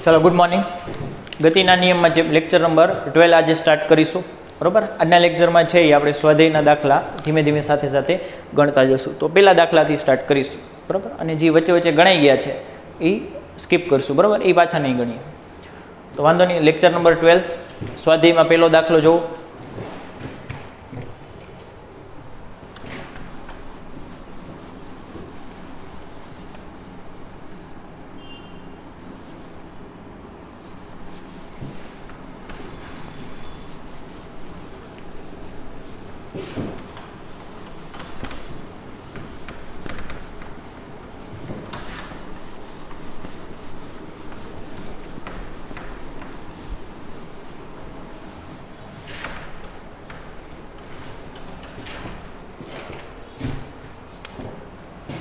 चलो good morning. गतिना नियम में लेक्चर नंबर 12 आज स्टार्ट करीशू। बराबर, आजना लेक्चर में है આપણે સ્વાધ્યાયના દાખલા ધીમે ધીમે સાથે સાથે ગણતા જશું। તો પહેલા દાખલાથી સ્ટાર્ટ કરીશું, બરાબર, અને જે વચ્ચે વચ્ચે ગણાઈ ગયા છે એ સ્કીપ કરશું, બરાબર, એ પાછા નહીં ગણીએ તો વાંધો નહીં। લેક્ચર નંબર 12 સ્વાધ્યાયમાં પહેલો દાખલો જોવો।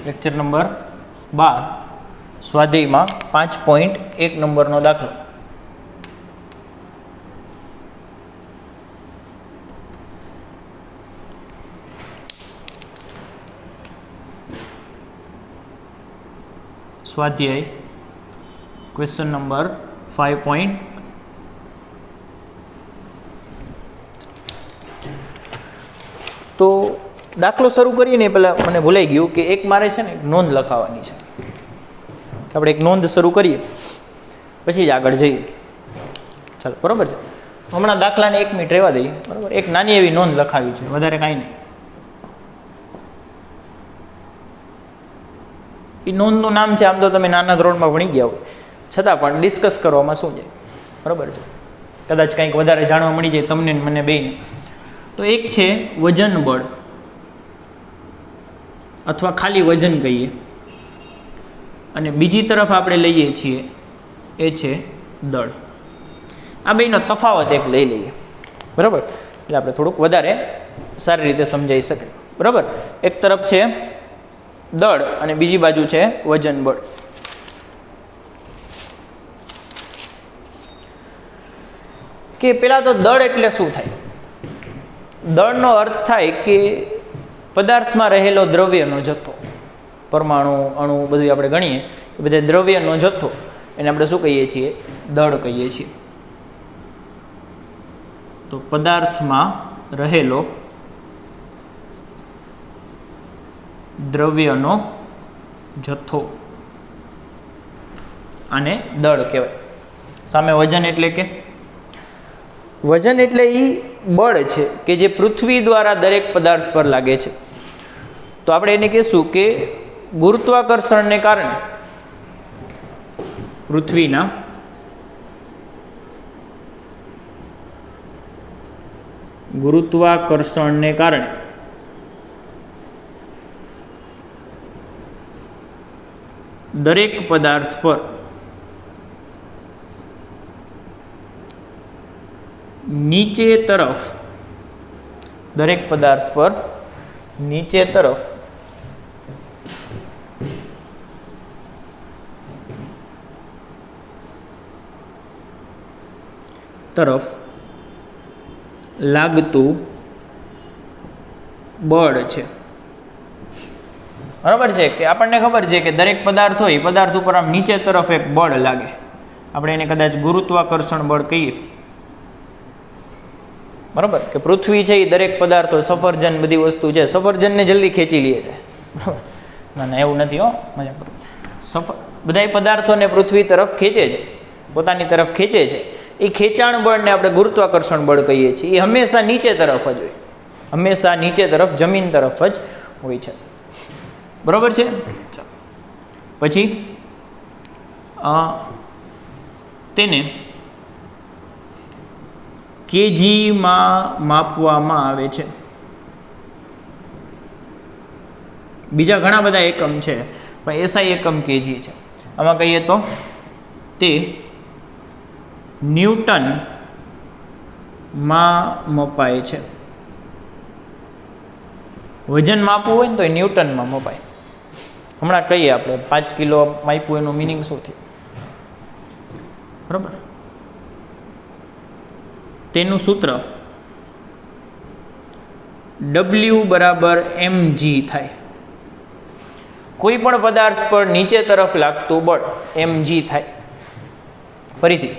लेक्चर नंबर 12 स्वाध्याय में 5.1 नंबर नो दाखलो। स्वाध्याय क्वेश्चन नंबर 5. तो दाखलो शुरू करिए ने पहला मैंने भूलाई गयु कि एक मारे छे ने नोंध लखावानी छे। आपणे एक नोंध शुरू करिए पछी ज आगळ जईए। चलो बराबर छे। हमणां दाखलाने 1 मिनिट रहेवा दईए, बराबर। एक नानी एवी नोंध लखावी छे, वधारे कांई नहीं। ई नोंधनुं नाम छे, आम तो तमे नाना धोरणमां भणी गया होय, छतां पण डिस्कस करवामां शुं छे, बराबर छे। कदाच कंईक वधारे जाणवा मळी जाय तमने ने मने बेयने। तो एक छे वजन बळ अथवा खाली वजन कहीए, अने बीजी तरफ आपणे लईए छीए ए छे दळ। आ बेयनो तफावत एक लई लईए, बराबर, એટલે આપણે થોડુંક વધારે સારી રીતે સમજાઈ શકે, બરાબર। એક તરફ છે દળ અને બીજી બાજુ છે વજન બળ। કે પેલા તો દળ એટલે શું થાય? દળનો અર્થ થાય કે પદાર્થમાં રહેલો દ્રવ્યનો જથ્થો, પરમાણુ, અણુ બધું આપણે ગણીએ એ બધા દ્રવ્યનો જથ્થો, એને આપણે શું કહીએ છીએ? દળ કહીએ છીએ। તો પદાર્થમાં રહેલો દ્રવ્યનો જથ્થો આને દળ કહેવાય। સામે વજન એટલે કે वजन एटले ई बळ छे के जे पृथ्वी द्वारा दरेक पदार्थ पर लागे छे। तो आपणे एने कहीशुं के गुरुत्वाकर्षणने कारणे पृथ्वीना गुरुत्वाकर्षणने कारणे दरेक पदार्थ पर नीचे तरफ, दरेक पदार्थ पर नीचे तरफ लागतुं बळ छे, बराबर छे। कि आपणने खबर छे कि दरेक पदार्थ होय, पदार्थ उपर आम नीचे तरफ एक बळ लागे, आपणे एने कदाच गुरुत्वाकर्षण बळ कहीए, बराबर। कि पृथ्वी है दरेक पदार्थों, सफरजन बधी वस्तु है, सफरजन ने जल्दी खेची लीए छे, बराबर। ना ना एवुं नथी, हो मजा करो। बधाय पदार्थों ने पृथ्वी तरफ खेचे छे, पोतानी तरफ खेचे छे। ए खेचाण बळ ने आपणे गुरुत्वाकर्षण बळ कहीए छीए। ए हमेशा नीचे तरफ ज होय, हमेशा नीचे तरफ, जमीन तरफ ज होय छे, बराबर छे। पछी तेने केजी में मापवामां आवे छे। बीजा घणा बधा एकम छे, पण एसआई एकम केजी छे। आमां कहीए तो ते न्यूटन में मपाय छे। वजन मापवुं होय तो न्यूटन में मपाय। हमणां कहीए आपणे 5 किलो माप्युं एनुं मीनिंग शुं थयुं, बराबर। तेनुं सूत्र W बराबर mg थाय। कोईपण पदार्थ पर नीचे तरफ लागतुं बळ mg थाय। ફરીથી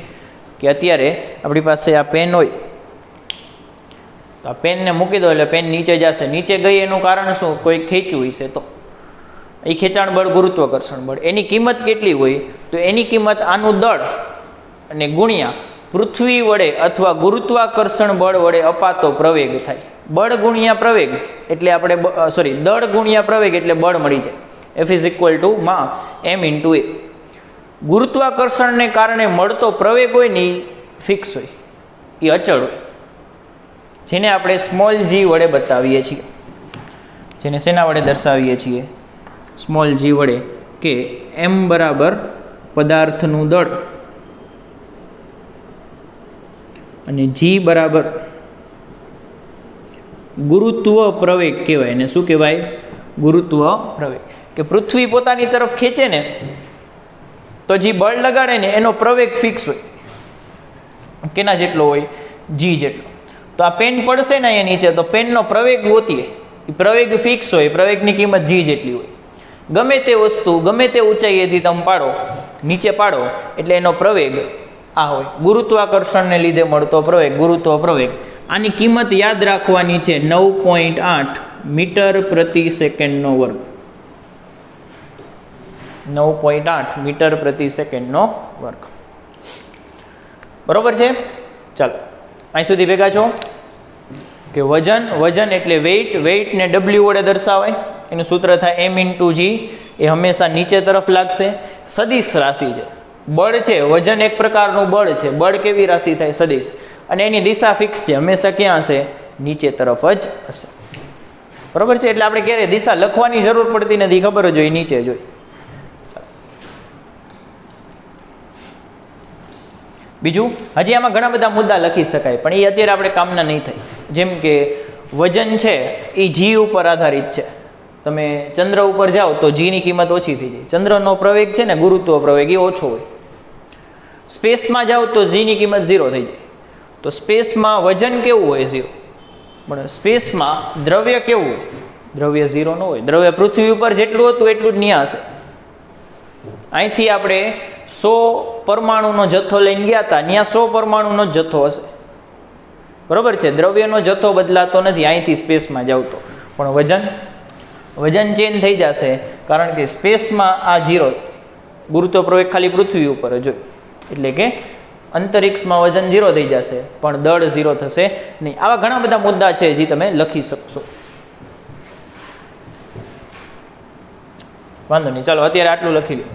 કે અત્યારે આપણી પાસે આ પેન હોય તો આ પેનને મૂકી દો એટલે પેન નીચે જશે. નીચે ગઈ એનું કારણ શું? કોઈ ખેંચ્યું હશે તો એ ખેંચાણ બળ, ગુરુત્વાકર્ષણ બળ. એની કિંમત કેટલી હોય? તો એની કિંમત આનું દળ અને ગુણ્યા પૃથ્વી વડે અથવા ગુરુત્વાકર્ષણ બળ વડે અપાતો પ્રવેગ થાય. બળ ગુણ્યા પ્રવેગ એટલે આપણે દળ ગુણ્યા પ્રવેગ એટલે બળ મળી જાય. F ઇઝ ઇક્વલ ટુ માં m ઇન્ટુ એ. ગુરુત્વાકર્ષણને કારણે મળતો પ્રવેગ હોય ને એ ફિક્સ હોય, એ અચળ હોય, જેને આપણે સ્મોલ g વડે બતાવીએ છીએ. જેને શેના વડે દર્શાવીએ છીએ? સ્મોલ g વડે, કે m બરાબર પદાર્થનું દળ અને g બરાબર ગુરુત્વ પ્રવેગ કહેવાય. એને શું કહેવાય? ગુરુત્વ પ્રવેગ. કે પૃથ્વી પોતાની તરફ ખેંચે ને તો જે બળ લગાડે ને એનો પ્રવેગ ફિક્સ હોય. કેના જેટલો હોય? g જેટલો. તો આ પેન પડશે ને અહીંયા નીચે તો પેનનો પ્રવેગ ગોતીએ, એ પ્રવેગ ફિક્સ હોય, પ્રવેગની કિંમત g જેટલી હોય. ગમે તે વસ્તુ ગમે તે ઊંચાઈએથી તમે પાડો, નીચે પાડો એટલે એનો પ્રવેગ આ હોય. ગુરુત્વાકર્ષણને લીધે મળતો પ્રવેગ, ગુરુત્વ પ્રવેગ. આની કિંમત યાદ રાખવાની છે 9.8 મીટર પ્રતિ સેકન્ડનો વર્ગ. 9.8 મીટર પ્રતિ સેકન્ડનો વર્ગ. બરોબર છે? ચાલો અહીં સુધી ભેગા છો? કે વજન એટલે વેઇટને w વડે દર્શાવાય. એનું સૂત્ર થાય m ઇન્ટુ g. એ હંમેશા નીચે તરફ લાગશે. સદિશ રાશિ છે. બળ છે, વજન એક પ્રકારનું બળ છે. બળ કેવી રાશિ થાય? સદિશ. અને એની દિશા ફિક્સ છે, હંમેશા ક્યાં હશે? નીચે તરફ જ હશે. બરોબર છે? એટલે આપણે ક્યારેય દિશા લખવાની જરૂર પડતી નથી, ખબર જ હોય નીચે જ હોય. બીજું હજી આમાં ઘણા બધા મુદ્દા લખી શકાય, પણ એ અત્યારે આપણે કામના નહીં થાય. જેમ કે વજન છે એ g ઉપર આધારિત છે. તમે ચંદ્ર ઉપર જાઓ તો g ની કિંમત ઓછી થઈ જાય. ચંદ્રનો પ્રવેગ છે ને, ગુરુત્વ પ્રવેગ, એ ઓછો હોય. સ્પેસમાં જાઓ તો g ની કિંમત 0 થઈ જાય. તો સ્પેસમાં વજન કેવું હોય? 0. પણ સ્પેસમાં દ્રવ્ય કેવું હોય? દ્રવ્ય 0 ન હોય. દ્રવ્ય પૃથ્વી ઉપર જેટલું હતું એટલું જ ન્યા હશે. અહીંથી આપણે 100 પરમાણુનો જથ્થો લઈને ગયા હતા, ત્યાં 100 પરમાણુનો જ જથ્થો હશે. બરોબર છે? દ્રવ્યનો જથ્થો બદલાતો નથી અહીંથી સ્પેસમાં જાવ તો. પણ વજન ચેન્જ થઈ જશે, કારણ કે સ્પેસમાં આ 0, ગુરુત્વ પ્રવેગ ખાલી પૃથ્વી ઉપર જ હોય. એટલે કે અંતરિક્ષમાં વજન 0 થઈ જશે, પણ દળ 0 થશે નહીં. આવા ઘણા બધા મુદ્દા છે જે તમે લખી શકશો. વાંધો નહીં, ચાલો અત્યારે આટલું લખી લો.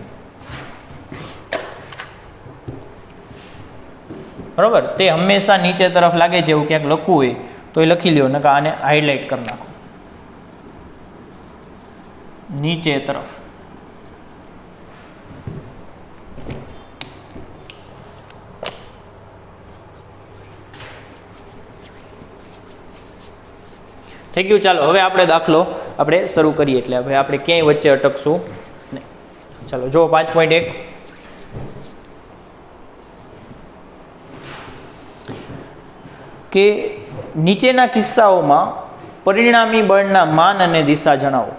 બરોબર? તે હંમેશા નીચે તરફ લાગે છે એવું ક્યાંક લખવું હોય તો એ લખી લ્યો, નકા આને હાઇલાઇટ કરી નાખો. નીચે તરફ. થઈ ગયું? ચાલો હવે આપણે દાખલો શરૂ કરીએ. એટલે હવે આપણે ક્યાંય વચ્ચે અટકશું નહીં. ચાલો જો 5.1. કે નીચેના કિસ્સાઓમાં પરિણામી બળના માન અને દિશા જણાવો.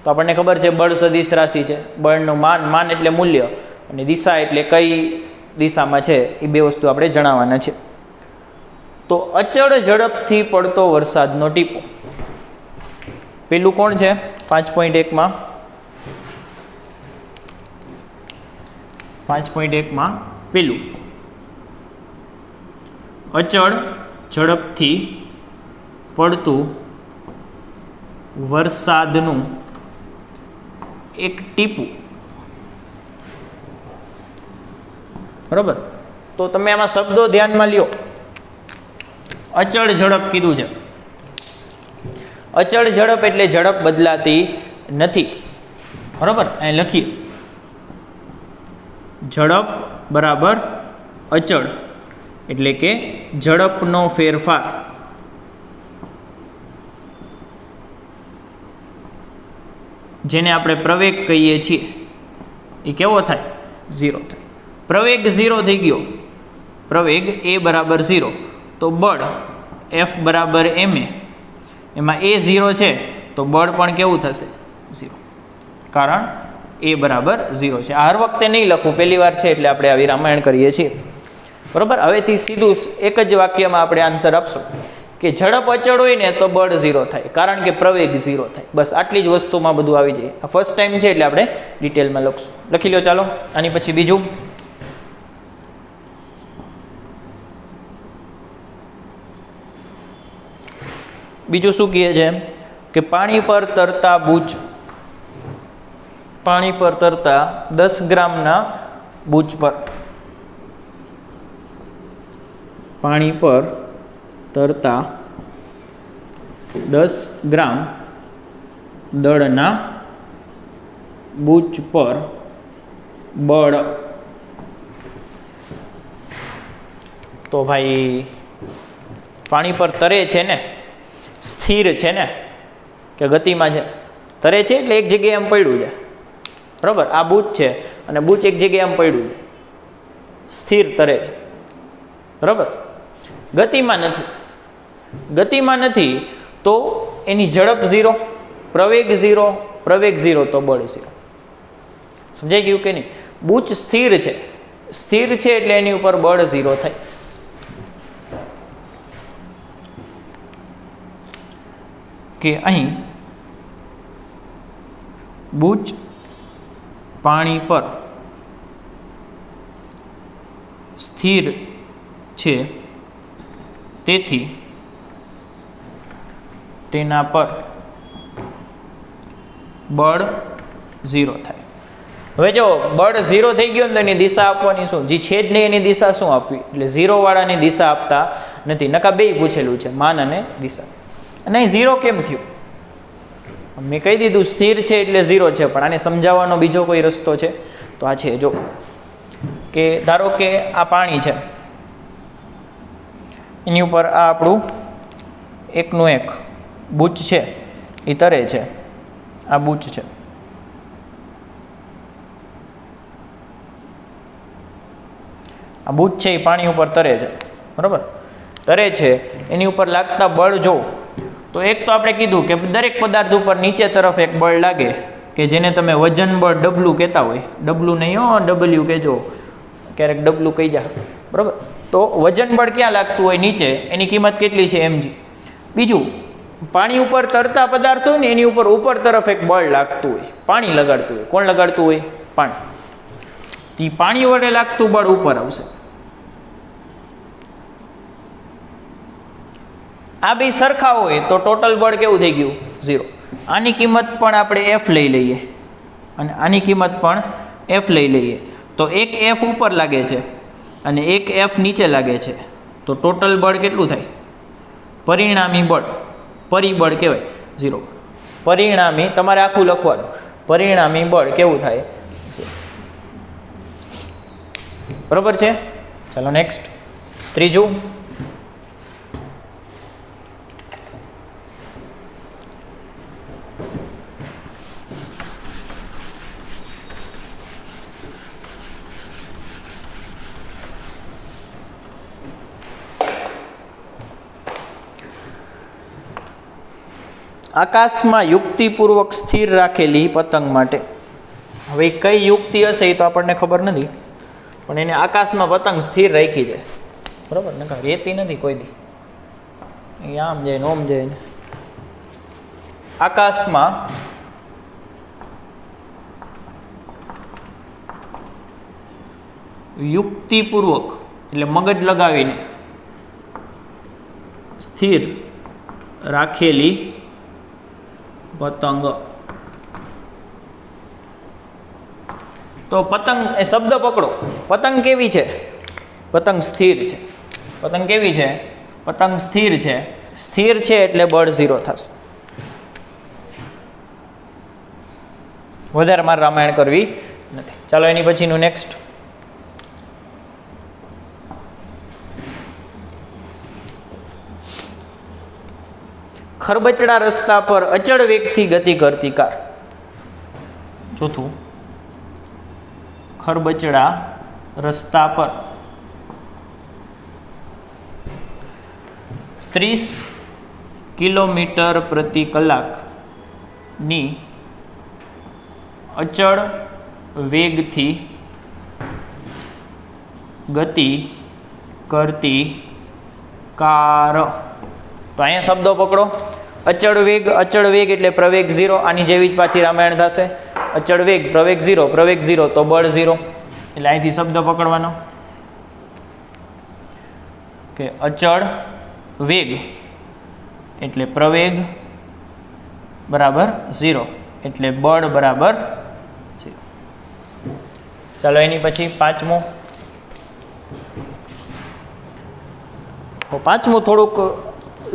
તો આપણને ખબર છે બળ સદિશ રાશિ છે. બળનું માન એટલે મૂલ્ય, અને દિશા એટલે કઈ દિશામાં છે, એ બે વસ્તુ આપણે જણાવવાના છે. તો અચળ ઝડપથી પડતો વરસાદનો ટીપો. પેલું કોણ છે? 5.1 માં પેલું અચળ ઝડપથી પડતું વરસાદનું એક ટીપું. બરોબર? તો તમે આમાં શબ્દો ધ્યાનમાં લ્યો. અચળ ઝડપ કીધું છે. અચળ ઝડપ એટલે ઝડપ બદલાતી નથી. બરોબર? અહીં લખીએ ઝડપ બરાબર અચળ, એટલે કે ઝડપનો ફેરફાર જેને આપણે પ્રવેગ કહીએ છીએ એ કેવો થાય? 0 થાય. પ્રવેગ 0 થઈ ગયો. પ્રવેગ a બરાબર 0, તો બળ F બરાબર ma. એમાં a 0 છે તો બળ પણ કેવું થશે? 0. કારણ એ બરાબર 0 છે. હર વખતે નહીં લખવું, પહેલી વાર છે એટલે આપણે આવી રામાયણ કરીએ છીએ. બરાબર. હવેથી સીધું એક જ વાક્યમાં આપણે આન્સર આપશું કે ઝડપ અચળ હોય ને તો બળ 0 થાય, કારણ કે પ્રવેગ 0 થાય. બસ આટલી જ વસ્તુમાં બધું આવી જાય. આ ફર્સ્ટ ટાઈમ છે એટલે આપણે ડિટેલમાં લખશું. લખી લો ચાલો. આની પછી બીજું, બીજું શું કહે છે કે પાણી પર તરતા બૂચ, પાણી પર તરતા 10 ગ્રામના બૂચ પર, પાણી પર તરતા 10 ગ્રામ દળના બૂચ પર બળ, તો ભાઈ પાણી પર તરે છે ને, સ્થિર છે ને કે ગતિમાં છે? તરે છે એટલે એક જગ્યાએ એમ પડ્યું છે. બરાબર. આ બૂચ છે અને બૂચ એક જગ્યાએ એમ પડ્યું છે, સ્થિર તરે છે. બરાબર. ગતિમાં નથી. ગતિમાં નથી તો એની ઝડપ 0, પ્રવેગ 0, પ્રવેગ 0 તો બળ 0. સમજાઈ ગયું કે નહીં? બૂચ સ્થિર છે, સ્થિર છે એટલે એની ઉપર બળ 0 થાય. કે અહીં બૂચ પાણી પર સ્થિર છે, તેથી તેના પર બળ 0 થાય. હવે જો બળ 0 થઈ ગયો ને તો એની દિશા આપવાની શું? જે છે જ નહીં એની દિશા શું આપવી? એટલે 0 વાળાની દિશા આપતા નથી. નકા બેય પૂછેલું છે, માન અને દિશા. અને અહીં 0 કેમ થયું? મેં કહી દીધું સ્થિર છે એટલે 0 છે, પણ આને સમજાવવાનો બીજો કોઈ રસ્તો છે તો આ છે. જો કે ધારો કે આ પાણી છે, એની ઉપર આ આપણું એકનું એક બૂચ છે એ તરે છે. આ બૂચ છે, આ બૂચ છે એ પાણી ઉપર તરે છે. બરાબર. તરે છે, એની ઉપર લાગતા બળ જો તો એક તો આપણે કીધું કે દરેક પદાર્થ ઉપર નીચે તરફ એક બળ લાગે કે જેને તમે વજન બળ ડબલું કહેતા હોય. ડબલું નહીં હો, ડબલ્યુ કહેજો, ક્યારેક ડબલું કહી જા. બરાબર. તો વજન બળ ક્યાં લાગતું હોય? નીચે. એની કિંમત કેટલી છે? mg. બીજું, પાણી ઉપર તરતા પદાર્થ હોય ને એની ઉપર તરફ એક બળ લાગતું હોય, પાણી લગાડતું હોય. કોણ લગાડતું હોય? પાણી. એ પાણી વડે લાગતું બળ ઉપર આવશે. આ બે સરખા હોય તો ટોટલ બળ કેવું થઈ ગયું? 0. આની કિંમત પણ આપણે f લઈ લઈએ અને આની કિંમત પણ f લઈ લઈએ તો એક f ઉપર લાગે છે અને એક f નીચે લાગે છે, તો ટોટલ બળ કેટલું થાય? પરિણામી બળ, પરિબળ કહેવાય 0. પરિણામી, તમારે આખું લખવાનું, પરિણામી બળ કેવું થાય? 0. બરોબર છે? ચાલો નેક્સ્ટ. ત્રીજું, આકાશમાં યુક્તિપૂર્વક સ્થિર રાખેલી પતંગ માટે. હવે કઈ યુક્તિ હશે એ તો આપણને ખબર નથી, પણ એને આકાશમાં પતંગ સ્થિર રાખી છે. બરાબર ને? રહેતી નથી કોઈ દી, આમ જાય ને ઓમ જાય ને. આકાશમાં યુક્તિપૂર્વક એટલે મગજ લગાવીને સ્થિર રાખેલી પતંગ. તો પતંગ એ શબ્દ પકડો. પતંગ કેવી છે? પતંગ સ્થિર છે. પતંગ કેવી છે? પતંગ સ્થિર છે. સ્થિર છે એટલે બળ 0 થશે. વધારે મારે રામાયણ કરવી નથી. ચાલો એની પછીનું નેક્સ્ટ. ખરબચડા રસ્તા પર અચળ વેગથી ગતિ કરતી કાર. ચોથું, ખરબચડા રસ્તા પર 30 કિલોમીટર પ્રતિ કલાકની અચળ વેગથી ગતિ કરતી કાર. તો અહીંયા શબ્દો પકડો. અચળ વેગ એટલે પ્રવેગ 0. આની જેવી જ પાછી રામાયણ થશે. અચળ વેગ પ્રવેગ 0, પ્રવેગ 0 તો બળ 0. એટલે અહીંથી શબ્દ પકડવાનો કે અચળ વેગ એટલે પ્રવેગ બરાબર 0 એટલે બળ બરાબર 0. ચાલો એની પછી પાંચમું થોડુંક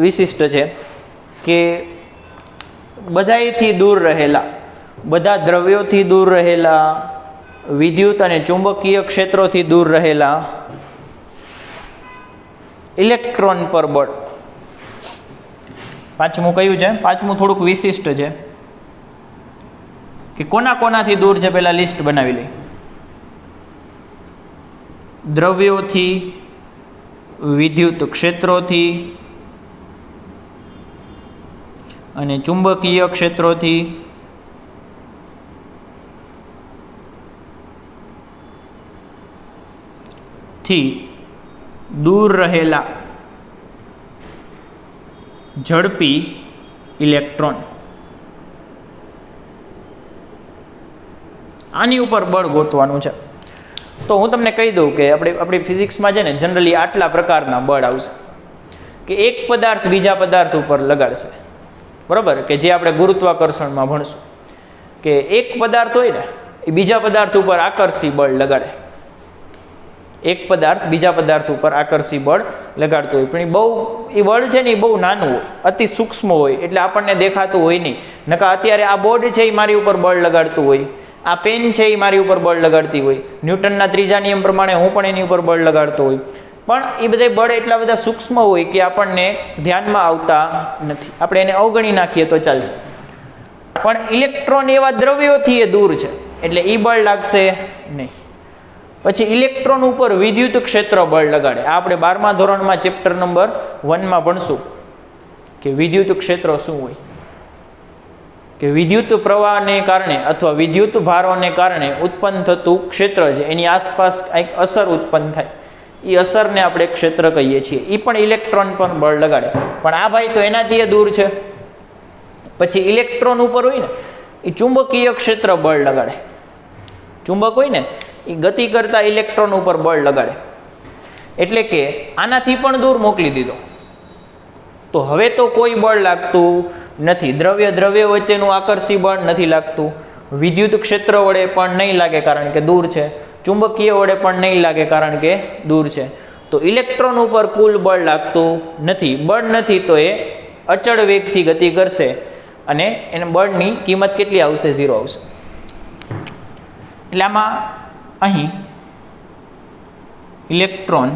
વિશિષ્ટ છે કે બધાયથી દૂર રહેલા, બધા દ્રવ્યોથી દૂર રહેલા, વિદ્યુત અને ચુંબકીય ક્ષેત્રોથી દૂર રહેલા ઇલેક્ટ્રોન પર બળ. પાંચમું કયું છે? પાંચમું થોડુંક વિશિષ્ટ છે કે કોનાથી દૂર છે પહેલા લિસ્ટ બનાવી લઈ. દ્રવ્યોથી, વિદ્યુત ક્ષેત્રોથી અને ચુંબકીય ક્ષેત્રોથી દૂર રહેલા ઝડપી ઇલેક્ટ્રોન. આની ઉપર બળ ગોતવાનું છે. તો હું તમને કહી દઉં કે આપણી ફિઝિક્સમાં છે ને જનરલી આટલા પ્રકારના બળ આવશે કે એક પદાર્થ બીજા પદાર્થ ઉપર લગાડશે, બરાબર, કે જે આપણે ગુરુત્વાકર્ષણમાં ભણશું કે એક પદાર્થ હોય ને એ બીજા પદાર્થ ઉપર આકર્ષી બળ લગાડે. એક પદાર્થ બીજા પદાર્થ ઉપર આકર્ષી બળ લગાડતું હોય, પણ એ બળ છે ને એ બહુ નાનું હોય, અતિ સૂક્ષ્મ હોય, એટલે આપણને દેખાતું હોય નહીં. નકા અત્યારે આ બોર્ડ છે એ મારી ઉપર બળ લગાડતું હોય, આ પેન છે એ મારી ઉપર બળ લગાડતી હોય, ન્યૂટનના ત્રીજા નિયમ પ્રમાણે હું પણ એની ઉપર બળ લગાડતો હોય, પણ એ બધા બળ એટલા બધા સૂક્ષ્મ હોય કે આપણને ધ્યાનમાં આવતા નથી, આપણે એને અવગણી નાખીએ તો ચાલશે. પણ ઇલેક્ટ્રોન એવા દ્રવ્યોથી એ દૂર છે એટલે એ બળ લાગશે નહીં. પછી ઇલેક્ટ્રોન ઉપર વિદ્યુત ક્ષેત્ર બળ લગાડે. આ આપણે 12મા ધોરણમાં ચેપ્ટર નંબર 1માં ભણશું કે વિદ્યુત ક્ષેત્ર શું હોય, કે વિદ્યુત પ્રવાહને કારણે અથવા વિદ્યુત ભારોને કારણે ઉત્પન્ન થતું ક્ષેત્ર છે, એની આસપાસ કંઈક અસર ઉત્પન્ન થાય, એ અસરને આપણે ક્ષેત્ર કહીએ છીએ. એ પણ ઇલેક્ટ્રોન પર બળ લગાડે. પણ આ ભાઈ તો એનાથી એ દૂર છે. પછી ઇલેક્ટ્રોન ઉપર હોય ને એ ચુંબકીય ક્ષેત્ર બળ લગાડે. ચુંબક હોય ને એ ગતિ કરતા ઇલેક્ટ્રોન ઉપર બળ લગાડે. એટલે કે આનાથી પણ દૂર મોકલી દીધો તો હવે તો કોઈ બળ લાગતું નથી. દ્રવ્ય વચ્ચેનું આકર્ષી બળ નથી લાગતું. વિદ્યુત ક્ષેત્ર વડે પણ નહીં લાગે કારણ કે દૂર છે. ચુંબકીય વડે પણ નહીં લાગે કારણ કે દૂર છે. તો ઇલેક્ટ્રોન ઉપર કુલ બળ લાગતું નથી. બળ નથી તો એ અચળ વેગથી ગતિ કરશે અને એને બળની કિંમત કેટલી આવશે? 0 આવશે. એટલે આમાં અહીં ઇલેક્ટ્રોન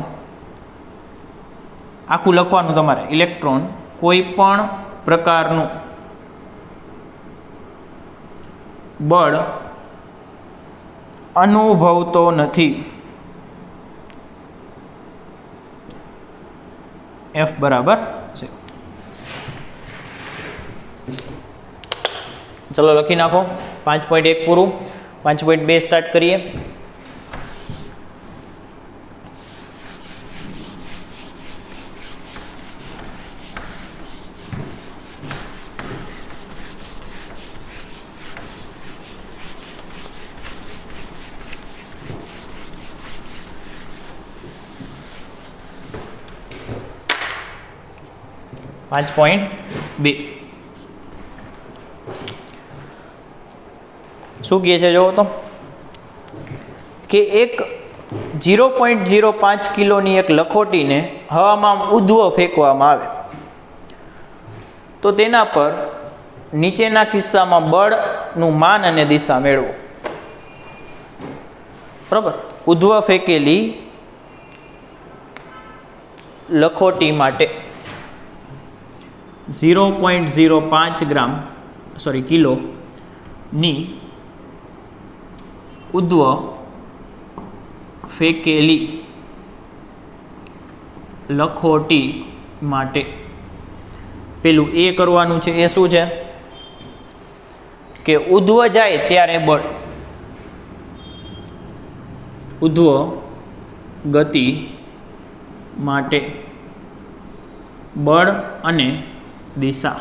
આખું લખવાનું તમારે. ઇલેક્ટ્રોન કોઈ પણ પ્રકારનું બળ અનુભવતો નથી. F બરાબર છે. ચલો લખી નાખો. 5.1 પૂરું. 5.2 સ્ટાર્ટ કરીએ. શું કહે છે જોવો તો કે એક 0.05 કિલોની એક લખોટીને હવામાં ઊંધો ફેંકવામાં આવે તો તેના પર નીચેના કિસ્સામાં બળનું માન અને દિશા મેળવો. બરાબર. ઊંધો ફેંકેલી લખોટી માટે 0.05 કિલોની ઊંધો ફેંકેલી લખોટી માટે પેલું એ કરવાનું છે. એ શું છે કે ઊંધો જાય ત્યારે બળ ઉધ્વ ગતિ માટે બળ અને દિશા,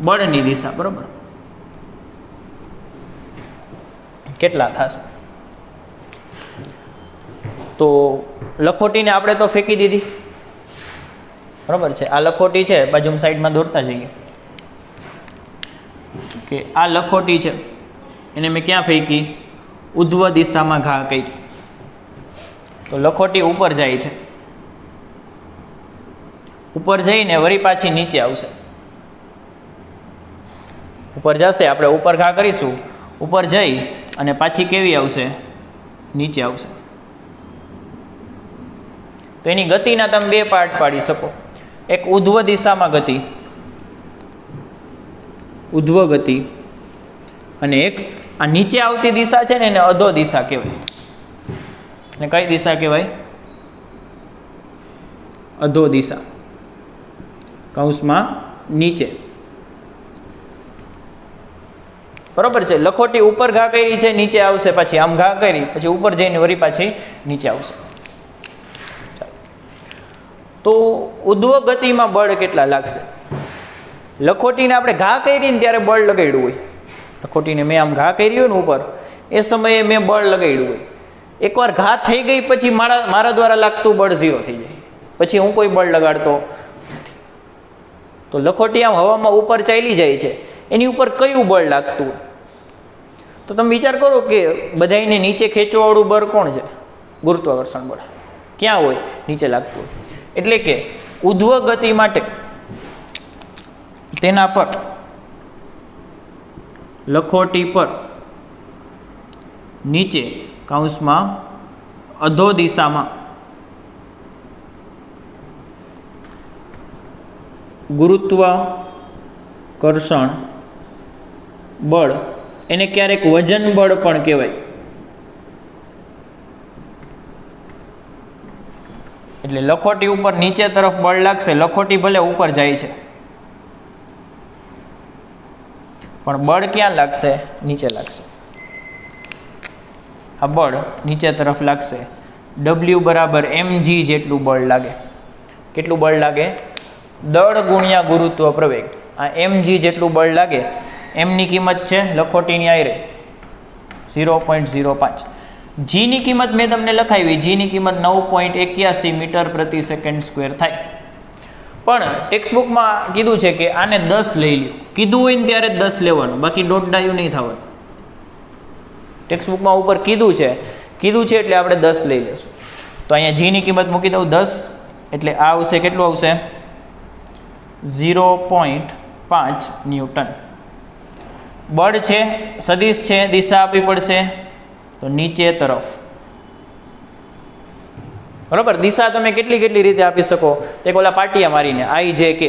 બળની દિશા બરાબર કેટલા થશે? તો લખોટીને આપણે તો ફેંકી દીધી બરાબર છે. આ લખોટી છે બાજુમાં સાઈડમાં દોરતા જઈએ કે આ લખોટી છે એને મેં ક્યાં ફેંકી? ઉધ્વ દિશામાં ઘા કરી. તો લખોટી ઉપર જાય છે, ઉપર જઈને વળી પાછી નીચે આવશે. ઉપર જશે, આપણે ઉપર ઘા કરીશું, ઉપર જઈ અને પાછી કેવી આવશે? નીચે આવશે. તો એની ગતિના તમે બે પાર્ટ પાડી શકો. એક ઉધ્વ દિશામાં ગતિ, ઉધ્વ ગતિ, અને એક આ નીચે આવતી દિશા છે ને એને અધો દિશા કહેવાય. ને કઈ દિશા કહેવાય? અધો દિશા, કૌંસમાં નીચે. બરોબર છે. લખોટી ઉપર ઘા કરી છે, નીચે આવશે, પછી આમ ઘા કરી, પછી ઉપર જઈને વળી પાછી નીચે આવશે. તો ઉધ્વ ગતિમાં બળ કેટલા લાગશે? લખોટીને આપણે ઘા કરી ને ત્યારે બળ લગાડ્યું હોય. લખોટીને મેં આમ ઘા કરી હોય ને ઉપર, એ સમયે મેં બળ લગાડ્યું હોય. એકવાર ઘા થઈ ગઈ પછી મારા દ્વારા લાગતું બળ 0 થઈ જાય, પછી હું કોઈ બળ લગાડતો નથી. તો લખોટી આમ હવામાં ઉપર ચાલી જાય છે, એની ઉપર કયું બળ લાગતું હોય? તો તમે વિચાર કરો કે બધાને નીચે ખેંચવાવાળું બળ કોણ છે? ગુરુત્વાકર્ષણ બળ. ક્યાં હોય? નીચે લાગતું હોય. એટલે કે ઉધ્વ ગતિ માટે તેના પર લખોટી પર નીચે કૌંસમાં અધો દિશામાં ગુરુત્વાકર્ષણ બળ, એને ક્યારેક વજન બળ પણ કહેવાય. એટલે લખોટી ઉપર નીચે તરફ બળ લાગશે. લખોટી ભલે ઉપર જાય છે પણ બળ ક્યાં લાગશે? નીચે લાગશે. આ બળ નીચે તરફ લાગશે. W બરાબર mg જેટલું બળ લાગે. કેટલું બળ લાગે? દળ ગુણ્યા ગુરુત્વ પ્રવેગ. આ mg જેટલું બળ લાગે. એમની કિંમત છે લખોટીની આયરે 0.05. જીની કિંમત મેં તમને લખાવી. જીની કિંમત 9.81 મીટર પ્રતિ સેકન્ડ સ્ક્વેર થાય. પણ ટેક્સ્ટબુકમાં કીધું છે કે આને 10 લઈ લ્યો. કીધું હોય ને ત્યારે 10 લેવાનું, બાકી દોઢ નહીં થવાનું. ટેક્સ્ટબુકમાં ઉપર કીધું છે એટલે આપણે 10 લઈ લેશું. તો અહીંયા જીની કિંમત મૂકી દઉં 10, એટલે આ આવશે કેટલું આવશે? 0.5 ન્યૂટન. બળ છે, સદિશ છે, દિશા આપવી પડશે તો નીચે તરફ. બરોબર. દિશા તમે કેટલી રીતે આપી શકો? તે ઓલા પાટિયા મારીને I J K,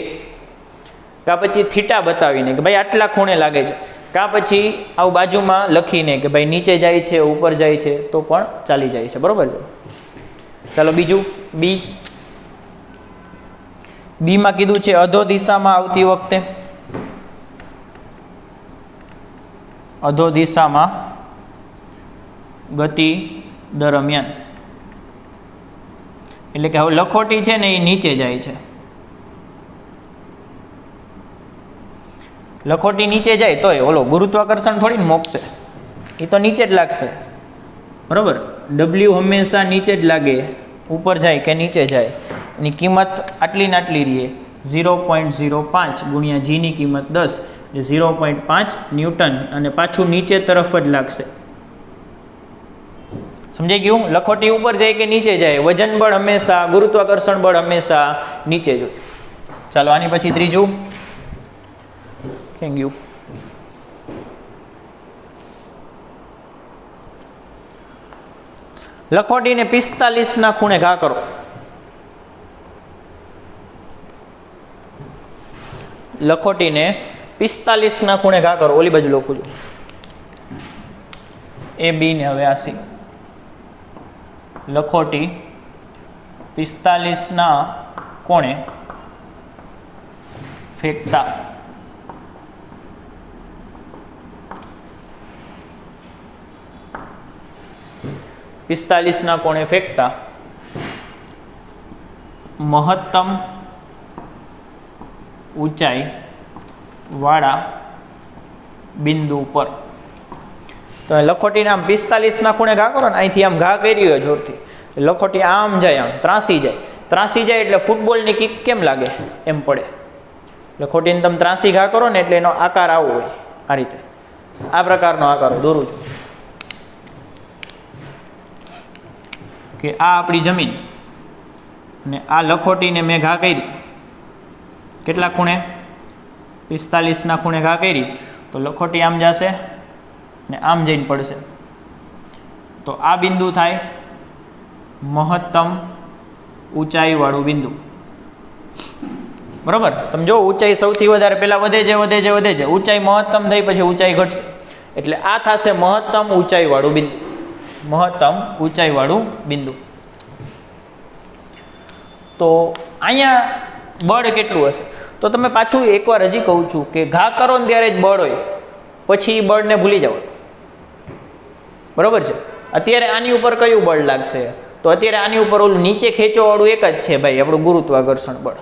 કાં પછી થીટા બતાવીને કે ભાઈ આટલા ખૂણે લાગે છે, કાં પછી આવું બાજુમાં લખીને કે ભાઈ નીચે જાય છે, ઉપર જાય છે, તો પણ ચાલી જાય છે. બરોબર છે. ચાલો બીજું બી. બીમાં કીધું છે અધો દિશામાં આવતી વખતે, અધો દિશામાં ગતિ દરમિયાન, એટલે કે હવે લખોટી છે ને એ નીચે જાય છે. લખોટી નીચે જાય તોય ઓલો ગુરુત્વાકર્ષણ થોડી ને મોકશે, એ તો નીચે જ લાગશે. બરાબર. W હંમેશા નીચે જ લાગે, ઉપર જાય કે નીચે જાય. એની કિંમત આટલી ને આટલી રહીએ 0.05 ગુણ્યા જીની કિંમત 10 એટલે 0.5 ન્યૂટન, અને પાછું નીચે તરફ જ લાગશે. સમજાઈ ગયું? લખોટી ઉપર જાય કે નીચે જાય, વજન બળ હંમેશા, ગુરુત્વાકર્ષણ બળ હંમેશા નીચે જ હોય. ચાલો આની પછી ત્રીજું. Thank you. લખોટીને 45 ખૂણે ઘા કરો. લખોટીને 45 ખૂણે ઘા કરો. ઓલી બાજુ લખું છું AB ને હવે આ C. લખોટી 45 કોણે ફેંકતા 45ના કોણે ફેંકતા મહત્તમ ઊંચાઈ વાળા બિંદુ પર. તો લખોટીને આમ 45ના ખૂણે ઘા કરો ને, અહીંથી આમ ઘા કરી હોય જોરથી, લખોટી આમ જાય, આમ ત્રાસી જાય એટલે ફૂટબોલની કિક કેમ લાગે એમ પડે. લખોટીને તમે ત્રાસી ઘા કરો ને એટલે એનો આકાર આવો હોય, આ રીતે, આ પ્રકારનો આકાર દોરું છું કે આ આપણી જમીન અને આ લખોટીને મેં ઘા કરી, કેટલા ખૂણે? 45ના ખૂણે ઘા કરી, તો લખોટી આમ જશે ને આમ જઈને પડશે, તો આ બિંદુ થાય મહત્તમ ઊંચાઈવાળું બિંદુ. બરાબર? તમે જો ઊંચાઈ સૌથી વધારે પહેલાં વધે છે, ઊંચાઈ મહત્તમ થઈ પછી ઊંચાઈ ઘટશે, એટલે આ થશે મહત્તમ ઊંચાઈવાળું બિંદુ. મહત્તમ ઊંચાઈવાળું બિંદુ. તો અહીંયા બળ કેટલું હશે? તો તમે પાછું એકવાર હજી કહું છું કે ઘા કરો ને ત્યારે જ બળ હોય, પછી બળને ભૂલી જાઓ. બરાબર છે? અત્યારે આની ઉપર કયું બળ લાગશે? તો અત્યારે આની ઉપર ઓલું નીચે ખેંચોવાળું એક જ છે ભાઈ, આપણું ગુરુત્વાકર્ષણ બળ,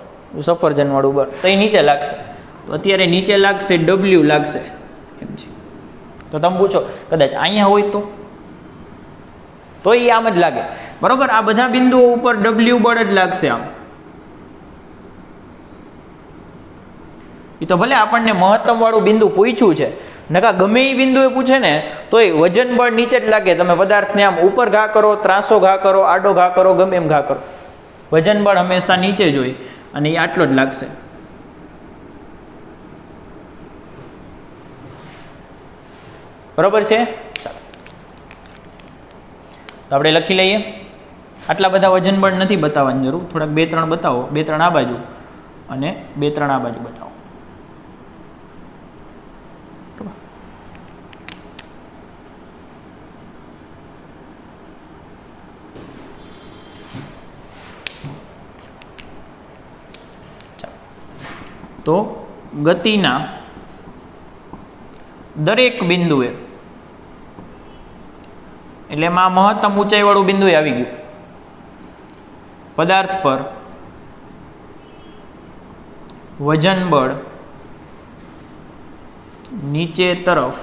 સફરજનવાળું બળ, તો એ નીચે લાગશે. તો અત્યારે નીચે લાગશે W લાગશે એમ છે. તો તમે પૂછો કદાચ અહીંયા હોય તો એ આમ જ લાગે. બરાબર? આ બધા બિંદુઓ ઉપર W બળ જ લાગશે આમ. એ તો ભલે આપણને મહત્તમ વાળું બિંદુ પૂછ્યું છે, નકા ગમે એ બિંદુ એ પૂછે ને તોય વજન બળ નીચે જ લાગે. તમે પદાર્થને આમ ઉપર ઘા કરો, ત્રાસો ઘા કરો, આડો ઘા કરો, ગમે એમ ઘા કરો, વજન બળ હંમેશા નીચે જ હોય અને એ આટલો જ લાગશે. બરાબર છે? ચાલો તો આપણે લખી લઈએ. આટલા બધા વજન બળ નથી બતાવવાની જરૂર, થોડાક 2-3 બતાવો, 2-3 આ બાજુ અને 2-3 આ બાજુ બતાવો. તો ગતિના દરેક બિંદુએ, એટલે એમાં મહત્તમ ઊંચાઈવાળું બિંદુ આવી ગયું, પદાર્થ પર વજન બળ નીચે તરફ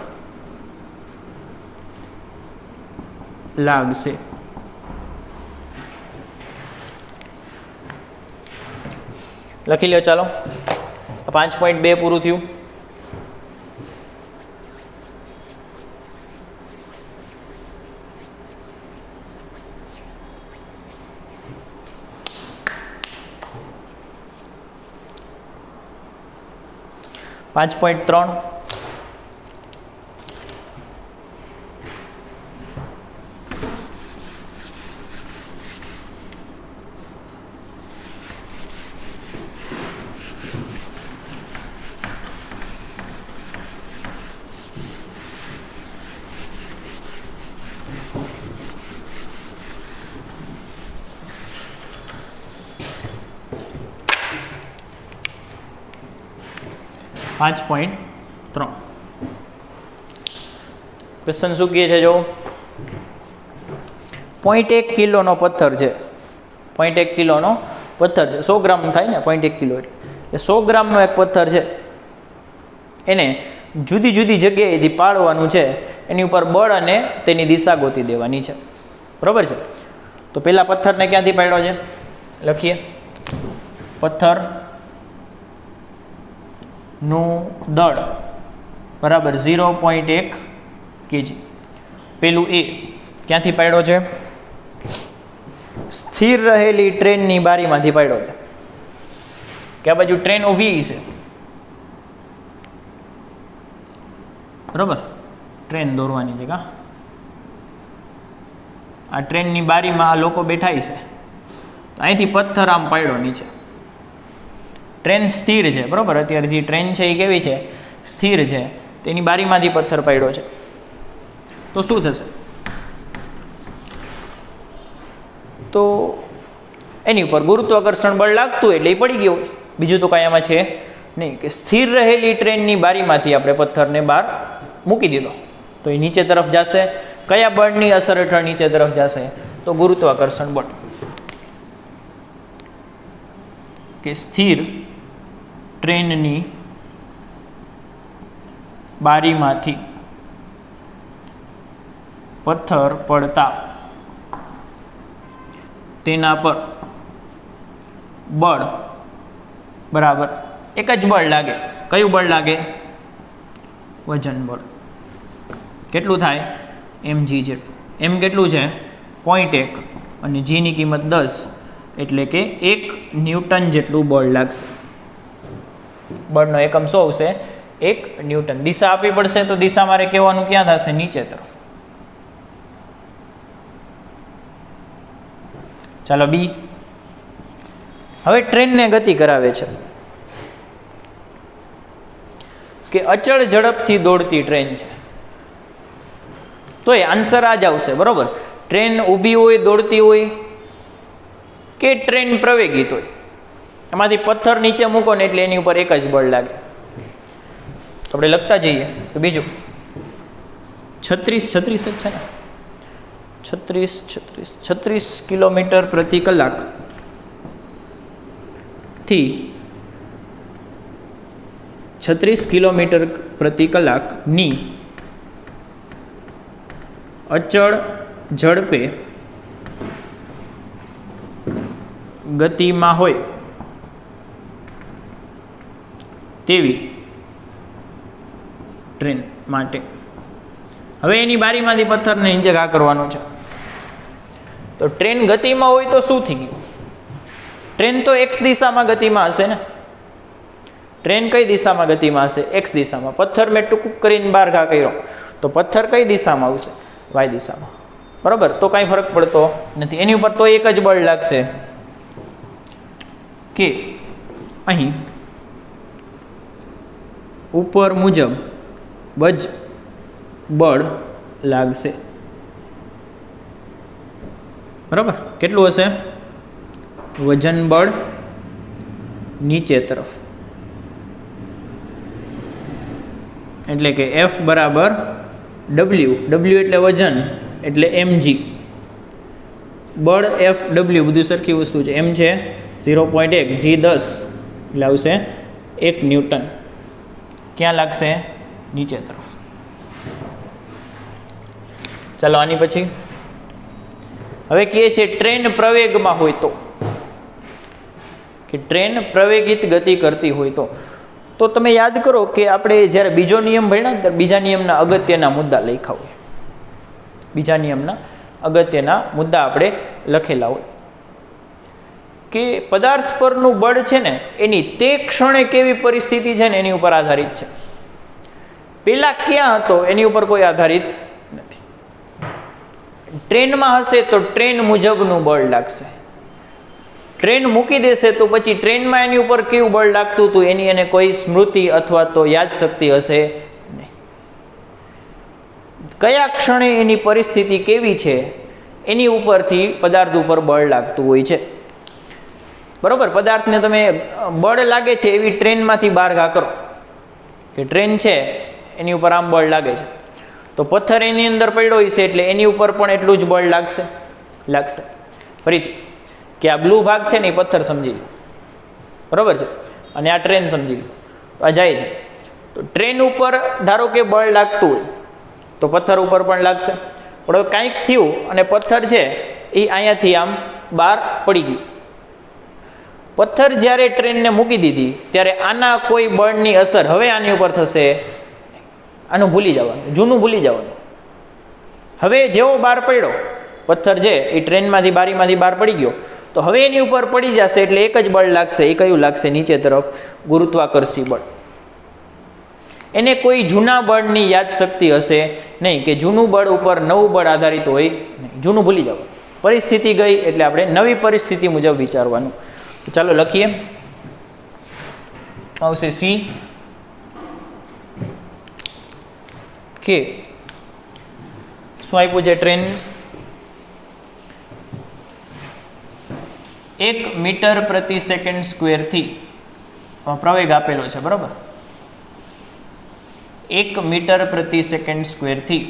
લાગશે. લખી લો. ચાલો 5.2 પૂરું થયું. પાંચ 5.3 ક્વેશ્ચન શું કહે છે? જો 0.1 કિલોનો પથ્થર છે, 0.1 કિલોનો પથ્થર છે, 100 ગ્રામ થાય ને, 0.1 કિલો એટલે 100 ગ્રામનો એક પથ્થર છે, એને જુદી જુદી જગ્યાએથી પાડવાનું છે, એની ઉપર બળ અને તેની દિશા ગોતી દેવાની છે. બરાબર છે? તો પહેલા પથ્થરને ક્યાંથી પાડ્યો છે? લખીએ. પથ્થર નું દળ બરાબર 0.1 kg. પેલું એ ક્યાંથી પાડ્યો છે? સ્થિર રહેલી ટ્રેનની બારીમાંથી પાડ્યો છે. કે આ બાજુ ટ્રેન ઊભી છે, બરાબર? ટ્રેન દોરવાની છે કા, આ ટ્રેનની બારીમાં આ લોકો બેઠા છે, અહીંથી પથ્થર આમ પાડ્યો નીચે. ટ્રેન સ્થિર છે, બરાબર? અત્યારે જે ટ્રેન છે એ કેવી છે? સ્થિર છે. તેની બારીમાંથી પથ્થર પાડ્યો છે, તો શું થશે? તો એની ઉપર ગુરુત્વાકર્ષણ બળ લાગતું એટલે એ પડી ગયો. બીજું તો કાંઈ આમાં છે નહીં, કે સ્થિર રહેલી ટ્રેનની બારીમાંથી આપણે પથ્થરને બહાર મૂકી દીધો તો એ નીચે તરફ જશે, કયા બળની અસર હેઠળ નીચે તરફ જશે? તો ગુરુત્વાકર્ષણ બળ. કે સ્થિર ટ્રેનની બારીમાંથી પથ્થર પડતા તેના પર બળ બરાબર એક જ બળ લાગે. કયું બળ લાગે? વજન બળ. કેટલું થાય? mg જેટલું. m કેટલું છે? 0.1 અને g ની કિંમત 10, એટલે કે 1 ન્યૂટન જેટલું બળ લાગશે. બળનો એકમ શું આવશે? 1 ન્યૂટન. દિશા આપવી પડશે તો દિશા મારે કહેવાનું ક્યાં થશે? નીચે તરફ. ચાલો બી. હવે ટ્રેનને ગતિ કરાવે છે કે અચળ ઝડપથી દોડતી ટ્રેન છે, તો એ આન્સર આ જ આવશે. બરોબર. ટ્રેન ઊભી હોય, દોડતી હોય, કે ટ્રેન પ્રવેગિત હોય, એમાંથી પથ્થર નીચે મૂકો ને એટલે એની ઉપર એક જ બળ લાગે. આપણે લખતા જઈએ. તો બીજું 36 જ છે ને, 36 કિલોમીટર પ્રતિ કલાક થી 36 કિલોમીટર પ્રતિ કલાકની અચળ ઝડપે ગતિમાં હોય તેવી ટ્રેન માટે. હવે એની બારીમાંથી પથ્થરને નીચે ઘા કરવાનું છે. તો ટ્રેન ગતિમાં હોય તો શું થઈ ગયું? ટ્રેન તો એક્સ દિશામાં ગતિમાં હશે ને. ટ્રેન કઈ દિશામાં ગતિમાં હશે? એક્સ દિશામાં. પથ્થર મેં ટૂંકું કરીને બહાર ઘા કર્યો તો પથ્થર કઈ દિશામાં આવશે? વાય દિશામાં. બરાબર. તો કાંઈ ફરક પડતો નથી. એની ઉપર તો એક જ બળ લાગશે કે અહીં ઉપર મુજબ જ બળ લાગશે. બરાબર. કેટલું હશે? વજન બળ નીચે તરફ, એટલે કે F બરાબર W. W એટલે વજન, એટલે mg. બળ F W બધું સરખી વસ્તુ છે. m છે 0.1, g 10, એટલે આવશે 1 ન્યૂટન. ક્યાં લાગશે? નીચે તરફ. ચાલો આની પછી હવે કહે છે ટ્રેન પ્રવેગમાં હોય તો, કે ટ્રેન પ્રવેગિત ગતિ કરતી હોય તો તમે યાદ કરો કે આપણે જ્યારે બીજો નિયમ ભણ્યા ને ત્યારે બીજા નિયમના અગત્યના મુદ્દા લખ્યા હોય. બીજા નિયમના અગત્યના મુદ્દા આપણે લખેલા હોય કે પદાર્થ પરનું બળ છે ને એની તે ક્ષણે કેવી પરિસ્થિતિ છે ને એની ઉપર આધારિત છે. પેલા ક્યાં હતો એની ઉપર કોઈ આધારિત નથી. ટ્રેનમાં હશે તો ટ્રેન મુજબનું બળ લાગશે. ટ્રેન મૂકી દેશે તો પછી ટ્રેનમાં એની ઉપર કેવું બળ લાગતું હતું એની એને કોઈ સ્મૃતિ અથવા તો યાદશક્તિ હશે નહીં. કયા ક્ષણે એની પરિસ્થિતિ કેવી છે એની ઉપરથી પદાર્થ ઉપર બળ લાગતું હોય છે. બરોબર. પદાર્થને તમે બળ લાગે છે એવી ટ્રેનમાંથી બહાર ઘા કરો કે ટ્રેન છે એની ઉપર આમ બળ લાગે છે, તો પથ્થર એની અંદર પડ્યો છે એટલે એની ઉપર પણ એટલું જ બળ લાગશે. ફરીથી કે આ બ્લુ ભાગ છે ને એ પથ્થર સમજી લો. બરોબર છે. અને આ ટ્રેન સમજી લો. તો આ જાય છે તો ટ્રેન ઉપર ધારો કે બળ લાગતું હોય તો પથ્થર ઉપર પણ લાગશે. પણ હવે કાંઈક થયું અને પથ્થર છે એ અહીંયાથી આમ બહાર પડી ગયું. પથ્થર જ્યારે ટ્રેનને મૂકી દીધી ત્યારે આના કોઈ બળની અસર હવે આની ઉપર થશે. આનું ભૂલી જવાનું, જૂનું ભૂલી જવાનું. હવે જેવો બહાર પડ્યો પથ્થર છે એ ટ્રેનમાંથી બારીમાંથી બહાર પડી ગયો તો હવે એની ઉપર પડી જશે એટલે એક જ બળ લાગશે. એ કયું લાગશે? નીચે તરફ ગુરુત્વાકર્ષી બળ. એને કોઈ જૂના બળની યાદશક્તિ હશે નહીં કે જૂનું બળ ઉપર નવું બળ આધારિત હોય નહીં. જૂનું ભૂલી જવાનું. પરિસ્થિતિ ગઈ એટલે આપણે નવી પરિસ્થિતિ મુજબ વિચારવાનું. ચાલો લખીએ. આવશે સી કે શું આપ્યું છે? ટ્રેન 1 મીટર પ્રતિ સેકન્ડ સ્ક્વેરથી પ્રવેગ આપેલો છે. બરાબર. 1 મીટર પ્રતિ સેકન્ડ સ્ક્વેરથી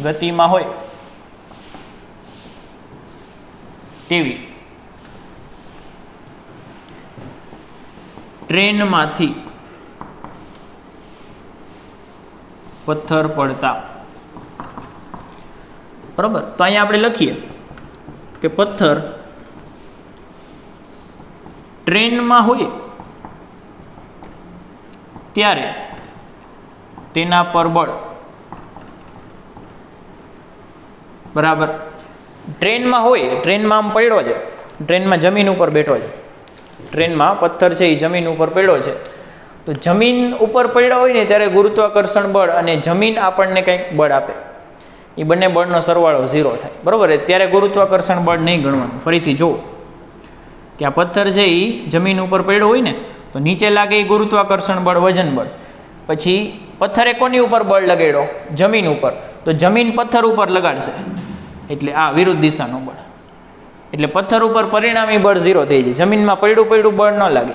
ગતિમાં હોય તેવી ટ્રેનમાંથી પથ્થર પડતા, બરાબર. તો અહીંયા આપણે લખીએ કે પથ્થર ટ્રેનમાં હોય ત્યારે તેના પર બળ, બરાબર. ટ્રેનમાં હોય, ટ્રેનમાં આમ પડ્યો છે, ટ્રેનમાં જમીન ઉપર બેઠો છે, ટ્રેનમાં પથ્થર છે એ જમીન ઉપર પડ્યો છે. તો જમીન ઉપર પડ્યો હોય ને ત્યારે ગુરુત્વાકર્ષણ બળ અને જમીન આપણને કંઈક બળ આપે, એ બંને બળનો સરવાળો 0 થાય, બરાબર. ત્યારે ગુરુત્વાકર્ષણ બળ નહીં ગણવાનું. ફરીથી જુઓ કે આ પથ્થર છે એ જમીન ઉપર પડ્યો હોય ને તો નીચે લાગે એ ગુરુત્વાકર્ષણ બળ, વજન બળ. પછી પથ્થરે કોની ઉપર બળ લગાડ્યો? જમીન ઉપર. તો જમીન પથ્થર ઉપર લગાડશે એટલે આ વિરુદ્ધ દિશાનું બળ, એટલે પથ્થર ઉપર પરિણામી બળ 0 થઈ જાય. જમીનમાં પડ્યું બળ ન લાગે.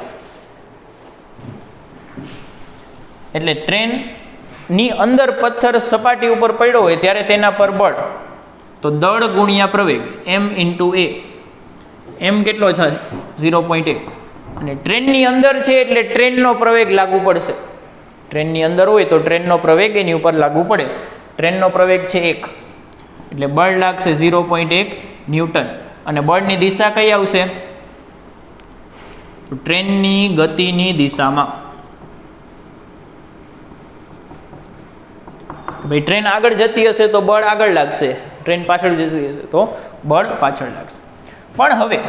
એટલે ટ્રેનની અંદર પથ્થર સપાટી ઉપર પડ્યો હોય ત્યારે તેના પર બળ, તો દળ ગુણ્યા પ્રવેગ m/a. m કેટલો થાય? 0.1. અને ટ્રેનની અંદર છે એટલે ટ્રેનનો પ્રવેગ લાગુ પડશે. ટ્રેનની અંદર હોય તો ટ્રેનનો પ્રવેગ એની ઉપર લાગુ પડે. ટ્રેનનો પ્રવેગ છે 1 એટલે બળ લાગશે 0.1 ન્યૂટન. અને બળની દિશા કઈ આવશે? તો ટ્રેનની ગતિની દિશામાં. ભાઈ ટ્રેન આગળ જતી હશે તો બળ આગળ લાગશે, ટ્રેન પાછળ જતી હશે તો બળ પાછળ લાગશે. પણ હવે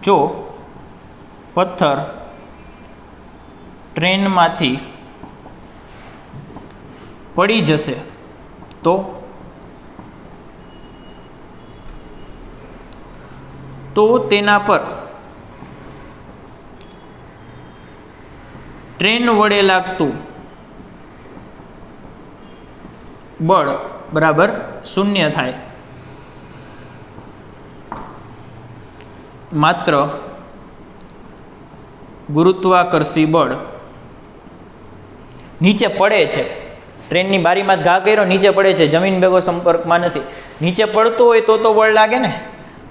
જો પથ્થર ટ્રેનમાંથી પડી જશે તો તેના પર ટ્રેન વડે લાગતું બળ બરાબર 0 થાય. માત્ર ગુરુત્વાકર્ષી બળ નીચે પડે છે. ટ્રેનની બારીમાં ઘા કર્યો, નીચે પડે છે, જમીન ભેગો સંપર્કમાં નથી. નીચે પડતો હોય તો બળ લાગે ને.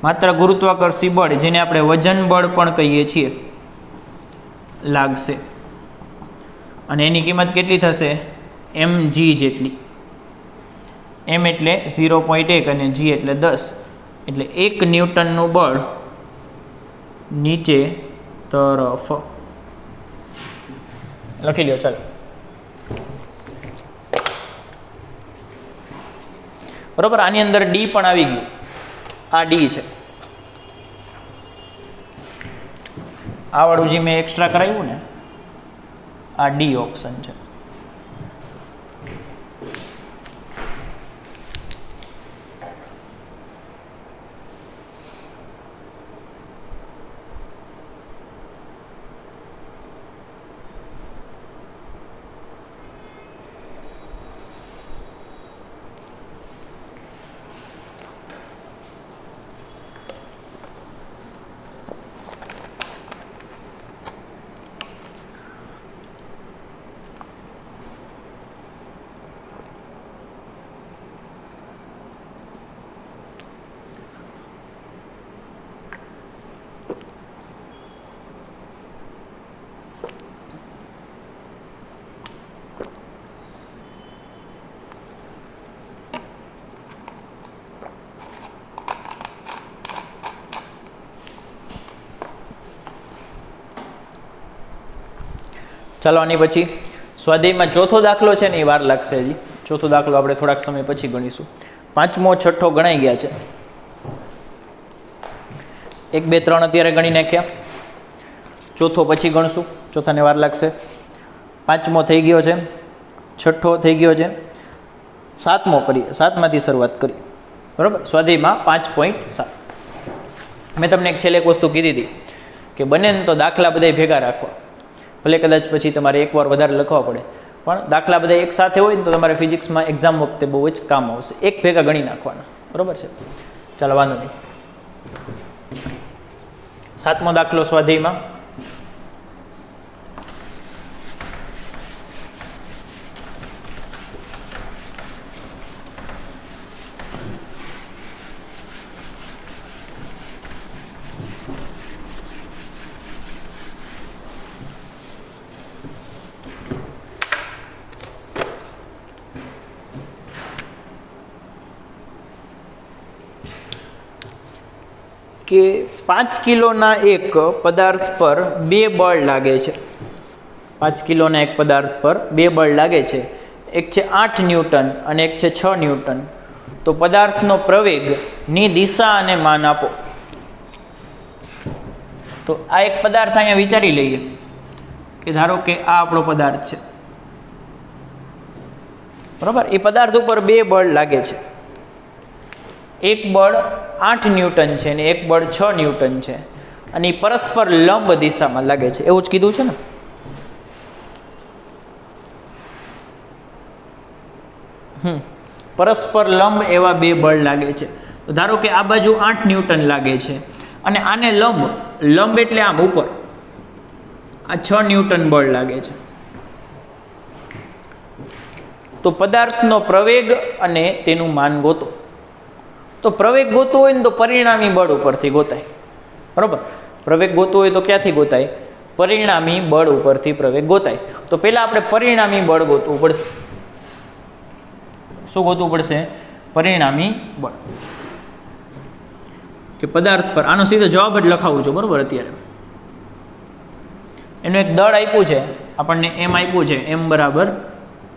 માત્ર ગુરુત્વાકર્ષી બળ, જેને આપણે વજન બળ પણ કહીએ છીએ, લાગશે. અને એની કિંમત કેટલી થશે? mg જેટલી. m એટલે 0.1 અને g એટલે 10, એટલે 1 ન્યૂટનનું બળ નીચે તરફ. લખી લ્યો ચાલો. બરોબર. આની અંદર ડી પણ આવી ગયું. આ ડી છે, આ વાળું જે મેં એક્સ્ટ્રા કરાવ્યું ને, આ ડી ઓપ્શન છે. ચાલો આની પછી સ્વાધ્યાયમાં ચોથો દાખલો છે ને એ વાર લાગશે હજી. ચોથો દાખલો આપણે થોડાક સમય પછી ગણીશું. પાંચમો છઠ્ઠો ગણાઈ ગયા છે. 1 2 3 અત્યારે ગણી નાખ્યા. ચોથો પછી ગણશું, ચોથાને વાર લાગશે. પાંચમો થઈ ગયો છે, છઠ્ઠો થઈ ગયો છે, સાતમો કરીએ. સાતમાંથી શરૂઆત કરીએ, બરાબર. સ્વાધ્યાયમાં 5.7. મેં તમને એક છેલ્લે એક વસ્તુ કીધી હતી કે બને ને તો દાખલા બધા ભેગા રાખવા. ભલે કદાચ પછી તમારે એકવાર વધારે લખવા પડે, પણ દાખલા બધા એક સાથે હોય ને તો તમારે ફિઝિક્સમાં એક્ઝામ વખતે બહુ જ કામ આવશે. એક ભેગા ગણી નાખવાના, બરાબર છે. ચાલો વાંધો નહીં. સાતમો દાખલો સ્વાધ્યાયમાં. કે 5 કિલોના એક પદાર્થ પર 2 બળ લાગે છે. 5 કિલોના એક પદાર્થ પર 2 બળ લાગે છે. એક છે 8 ન્યૂટન અને એક છે 6 ન્યૂટન. તો પદાર્થનો પ્રવેગની દિશા અને માન આપો. તો આ એક પદાર્થ અહીંયા વિચારી લઈએ કે ધારો કે આ આપણો પદાર્થ છે, બરાબર. એ પદાર્થ ઉપર 2 બળ લાગે છે. એક બળ 8 ન્યૂટન છે અને એક બળ 6 ન્યૂટન છે, અને એ પરસ્પર લંબ દિશામાં લાગે છે, એવું જ કીધું છે ને. પરસ્પર લંબ એવા 2 બળ લાગે છે. તો ધારો કે આ બાજુ 8 ન્યૂટન લાગે છે અને આને લંબ એટલે આમ ઉપર આ 6 ન્યૂટન બળ લાગે છે. તો પદાર્થનો પ્રવેગ અને તેનું માન ગોતો. તો પ્રવેગ ગોતવો હોય ને તો પરિણામી બળ ઉપરથી ગોતાય, બરાબર. પ્રવેગ ગોતવો હોય તો ક્યાંથી ગોતાય? પરિણામી બળ ઉપરથી પ્રવેગ ગોતાય. તો પહેલા આપણે પરિણામી બળ ગોતવું પડશે. શું ગોતવું પડશે? પરિણામી બળ. કે પદાર્થ પર આનો સીધો જવાબ જ લખાવું છું, બરાબર. અત્યારે એનું એક દળ આપ્યું છે આપણને, એમ આપ્યું છે, એમ બરાબર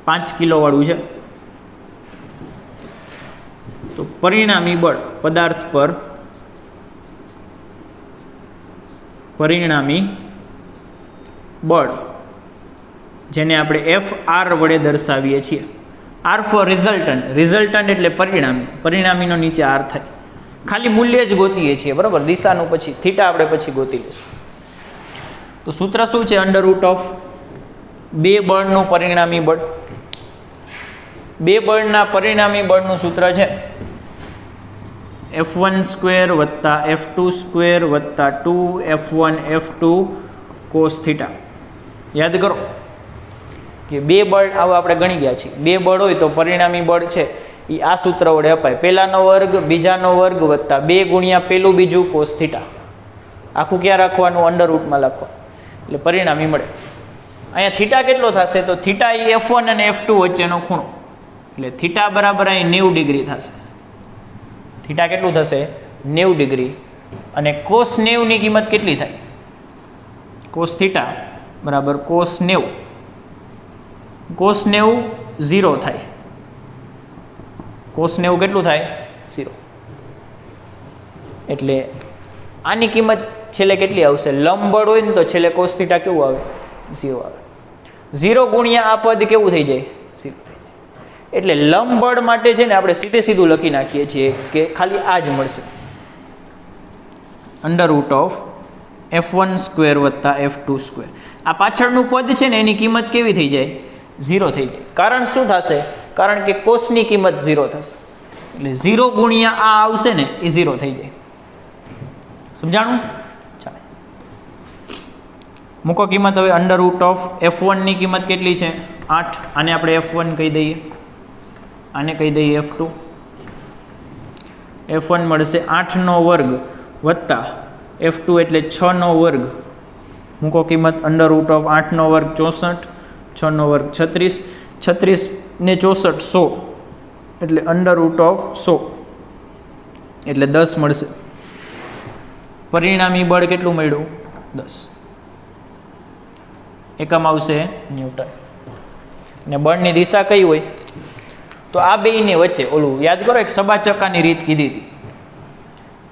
5 કિલો વાળું છે. તો પરિણામી બળ પદાર્થ પર પરિણામી બળ, જેને આપણે FR વડે દર્શાવીએ છીએ. R four resultant. રિઝલ્ટન્ટ એટલે પરિણામી. પરિણામીનો નીચે R થાય. ખાલી મૂલ્ય જ ગોતીએ છીએ, બરાબર. દિશાનું પછી થીટા આપણે પછી ગોતી લઈશું. તો સૂત્ર શું છે? અંડરરૂટ ઓફ 2 બળનું પરિણામી બળ. 2 બળના પરિણામી બળનું સૂત્ર છે F1 સ્ક્વેર વત્તા F2 સ્ક્વેર વત્તા 2F1 F2 કોસ થીટા. યાદ કરો કે 2 બળ આવું આપણે ગણી ગયા છીએ. 2 બળ હોય તો પરિણામી બળ છે એ આ સૂત્ર વડે અપાય. પહેલાનો વર્ગ બીજાનો વર્ગ વત્તા 2 ગુણ્યા પહેલું બીજું કોસ થીટા. આખું ક્યાં રાખવાનું? અંડરરૂટમાં લખવાનું, એટલે પરિણામી મળે. અહીંયા થીટા કેટલો થશે? તો થીટા એ F1 અને F2 વચ્ચેનો ખૂણો, એટલે થીટા બરાબર અહીં 90 ડિગ્રી થશે. થીટા કેટલું થશે? 90 ડિગ્રી. અને કોસ 90 ની કિંમત કેટલી થાય? કોસ થીટા બરાબર કોસ 90. કોસ 90 0 થાય. કોસ 90 કેટલું થાય? 0. એટલે આની કિંમત છેલ્લે કેટલી આવશે? લંબ બળ હોય ને તો છેલ્લે કોસ થીટા કેવું આવે? 0 આવે. 0 ગુણ્યા આ પદ કેવું થઈ જાય? 0 થઈ જાય. એટલે લંબ બળ માટે છે ને આપણે સીધું લખી નાખીએ છીએ કે ખાલી આ જ મળશે. અંડરરૂટ ઓફ F1 સ્ક્વેર વત્તા F2 સ્ક્વેર. આ પાછળનું પદ છે ને એની કિંમત કેવી થઈ જાય? 0 થઈ જાય. કારણ શું થશે? કારણ કે કોસની કિંમત 0 થશે. એટલે 0 ગુણ્યા આ આવશે ને એ 0 થઈ જાય. સમજાણું? ચાલો મૂકો કિંમત હવે. અંડરરૂટ ઓફ F1 ની કિંમત કેટલી છે? 8. આને આપણે F1 કહી દઈએ, આને કહી દઈએ F2. F1 મળશે 8નો વર્ગ વત્તા F2 એટલે 6નો વર્ગ. મૂકો કિંમત. અંડરરૂટ ઓફ 8નો વર્ગ 64, 6નો વર્ગ 36, 36 ને 64 100, એટલે અંડરરૂટ ઓફ 100 એટલે 10 મળશે. પરિણામી બળ કેટલું મળ્યું? 10. એકમ આવશે ન્યૂટન. ને બળની દિશા કઈ હોય? તો આ બેયની વચ્ચે ઓલું યાદ કરો, એક સબાચકાની રીત કીધી હતી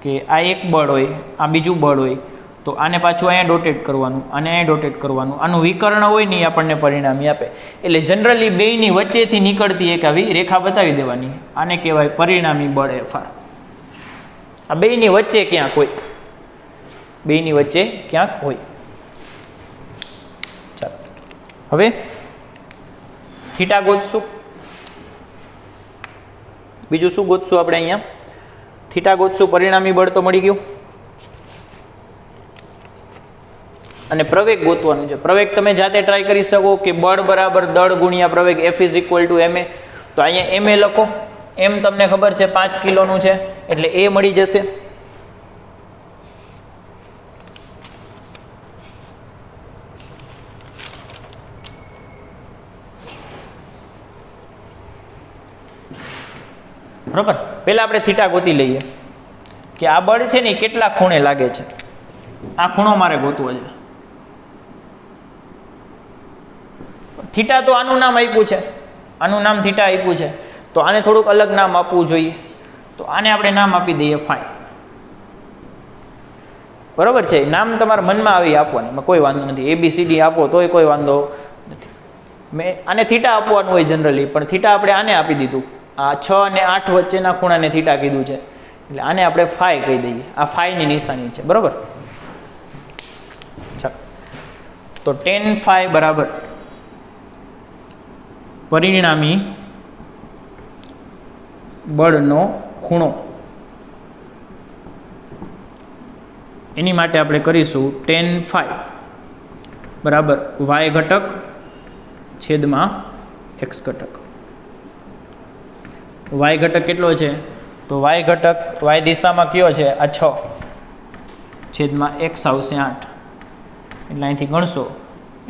કે આ એક બળ હોય, આ બીજું બળ હોય, તો આને પાછું અહીંયા ડોટેટ કરવાનું, આને અહીંયા ડોટેટ કરવાનું. આનું વિકર્ણ હોય ને એ આપણને પરિણામી આપે. એટલે જનરલી બેયની વચ્ચેથી નીકળતી એક આવી રેખા બતાવી દેવાની. આને કહેવાય પરિણામી બળ FR. આ બેયની વચ્ચે ક્યાંક હોય, બેયની વચ્ચે ક્યાંક હોય. ચાલો હવે થીટા ગોતશું. બીજું શું ગોતશું આપણે? અહીંયા થીટા ગોતશું. પરિણામી બળ તો મળી ગયું. અને પ્રવેગ ગોતવાનું છે. પ્રવેગ તમે જાતે ટ્રાય કરી શકો કે બળ બરાબર દળ ગુણ્યા પ્રવેગ F = ma. તો અહીંયા ma લખો. m તમને ખબર છે 5 કિલોનું છે એટલે a મળી જશે. બરાબર. પહેલા આપણે થીટા ગોતી લઈએ. કે આ બળ છે ને એ કેટલા ખૂણે લાગે છે. આ ખૂણો મારે ગોતવો છે. થીટા તો આનું નામ આપ્યું છે, આનું નામ થીટા આપ્યું છે, તો આને થોડુંક અલગ નામ આપવું જોઈએ. તો આને આપણે નામ આપી દઈએ ફાઈ. બરોબર છે, નામ તમારા મનમાં આવી આપવાની, એમાં કોઈ વાંધો નથી. ABCD આપો તોય કોઈ વાંધો નથી. મેં આને થીટા આપવાનું હોય જનરલી, પણ થીટા આપણે આને આપી દીધું. આ 6 અને 8 વચ્ચેના ખૂણાને થીટા કીધું છે, એટલે આને આપણે ફાઈ કહી દઈએ. આ ફાઈની નિશાની છે. બરોબર. ચાલો, તો tan phi બરાબર પરિણામી બળનો ખૂણો. એની માટે આપણે કરીશું tan phi બરાબર y ઘટક છેદમાં x ઘટક. y ઘટક કેટલો છે? તો y ઘટક y દિશામાં કયો છે? આ 6 છેદમાં x આવશે 8. એટલે અહીંથી ગણશો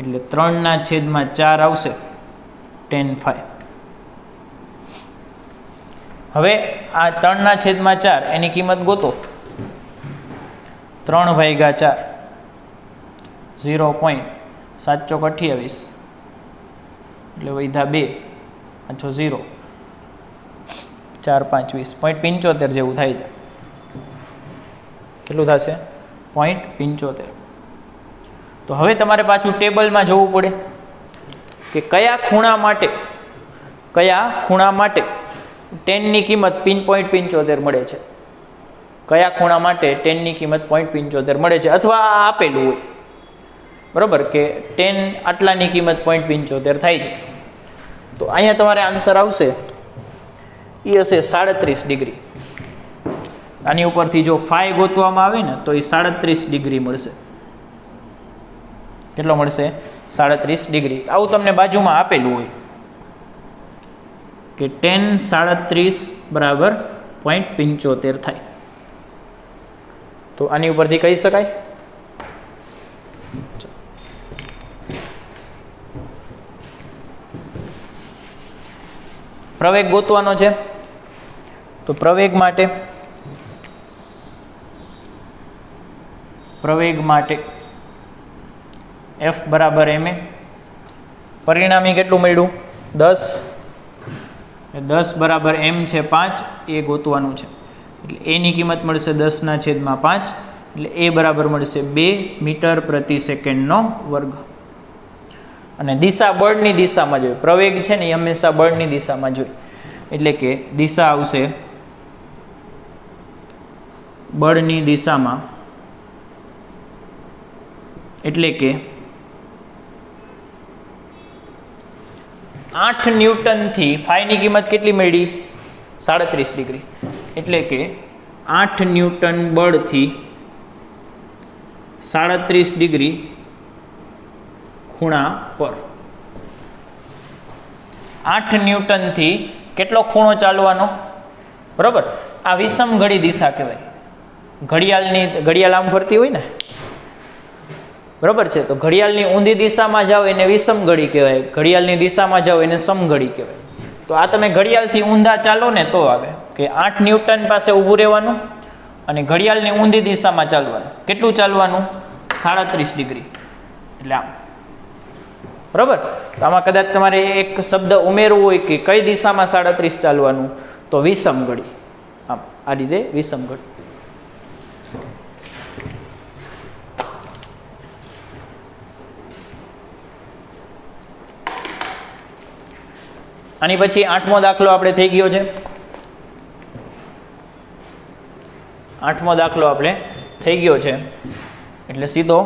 એટલે 3/4 આવશે tan phi. હવે આ 3/4 એની કિંમત ગોતો. 3/4 0.7 ચોક 28 એટલે વૈધા 2 પાછો 0 4 5 20 0.75 જેવું થાય છે. કેટલું થશે? 0.75. તો હવે તમારે પાછું ટેબલમાં જોવું પડે કે કયા ખૂણા માટે ટેનની કિંમત 0.75 મળે છે. કયા ખૂણા માટે ટેનની કિંમત 0.75 મળે છે, અથવા આ આપેલું હોય. બરાબર, કે ટેન આટલાની કિંમત 0.75 થાય છે. તો અહીંયા તમારે આન્સર આવશે એ હશે 37 ડિગ્રી. આની ઉપરથી જો ફાઈ ગોતવામાં આવે ને તો એ 37 ડિગ્રી મળશે. કેટલો મળશે? 37 ડિગ્રી. આવું તમને બાજુમાં આપેલું હોય કે tan 37 બરાબર 0.75 થાય. તો આની ઉપરથી કહી શકાય. પ્રવેગ ગોતવાનો છે. તો પ્રવેગ માટે F બરાબર ma. પરિણામી કેટલું મળ્યું? 10. 10 બરાબર m છે 5, એ ગોતવાનું છે. એટલે એની કિંમત મળશે 10/5, એટલે એ બરાબર મળશે 2 મીટર પ્રતિ સેકન્ડનો વર્ગ. અને દિશા બળની દિશામાં જોઈએ. પ્રવેગ છે ને એ હંમેશા બળની દિશામાં જોઈએ. એટલે કે દિશા આવશે બળની દિશામાં, એટલે કે 8 ન્યૂટનથી ફાઈની કિંમત કેટલી મળી? 37 ડિગ્રી. એટલે કે 8 ન્યૂટન બળથી 37 ડિગ્રી ખૂણા પર. 8 ન્યૂટનથી કેટલો ખૂણો ચાલવાનો? બરાબર, આ વિષમ ઘડી દિશા કહેવાય. ઘડિયાળ આમ ફરતી હોય ને, બરાબર છે, તો ઘડિયાળની ઊંધી દિશામાં જાઓ એને વિષમ ઘડી કહેવાય, ઘડિયાળની દિશામાં જાઓ એને સમઘડી કહેવાય. તો આ તમે ઘડિયાળથી ઊંધા ચાલો ને તો આવે કે 8 ન્યૂટન પાસે ઊભું રહેવાનું અને ઘડિયાળની ઊંધી દિશામાં ચાલવાનું. કેટલું ચાલવાનું? 37 ડિગ્રી. એટલે આમ. બરાબર, તો આમાં કદાચ તમારે એક શબ્દ ઉમેરવું હોય કે કઈ દિશામાં 37 ચાલવાનું, તો વિષમ ઘડી. આમ આ રીતે વિષમ ઘડી. આની પછી 8મો દાખલો આપણે થઈ ગયો છે. 8મો દાખલો આપણે થઈ ગયો છે, એટલે સીધો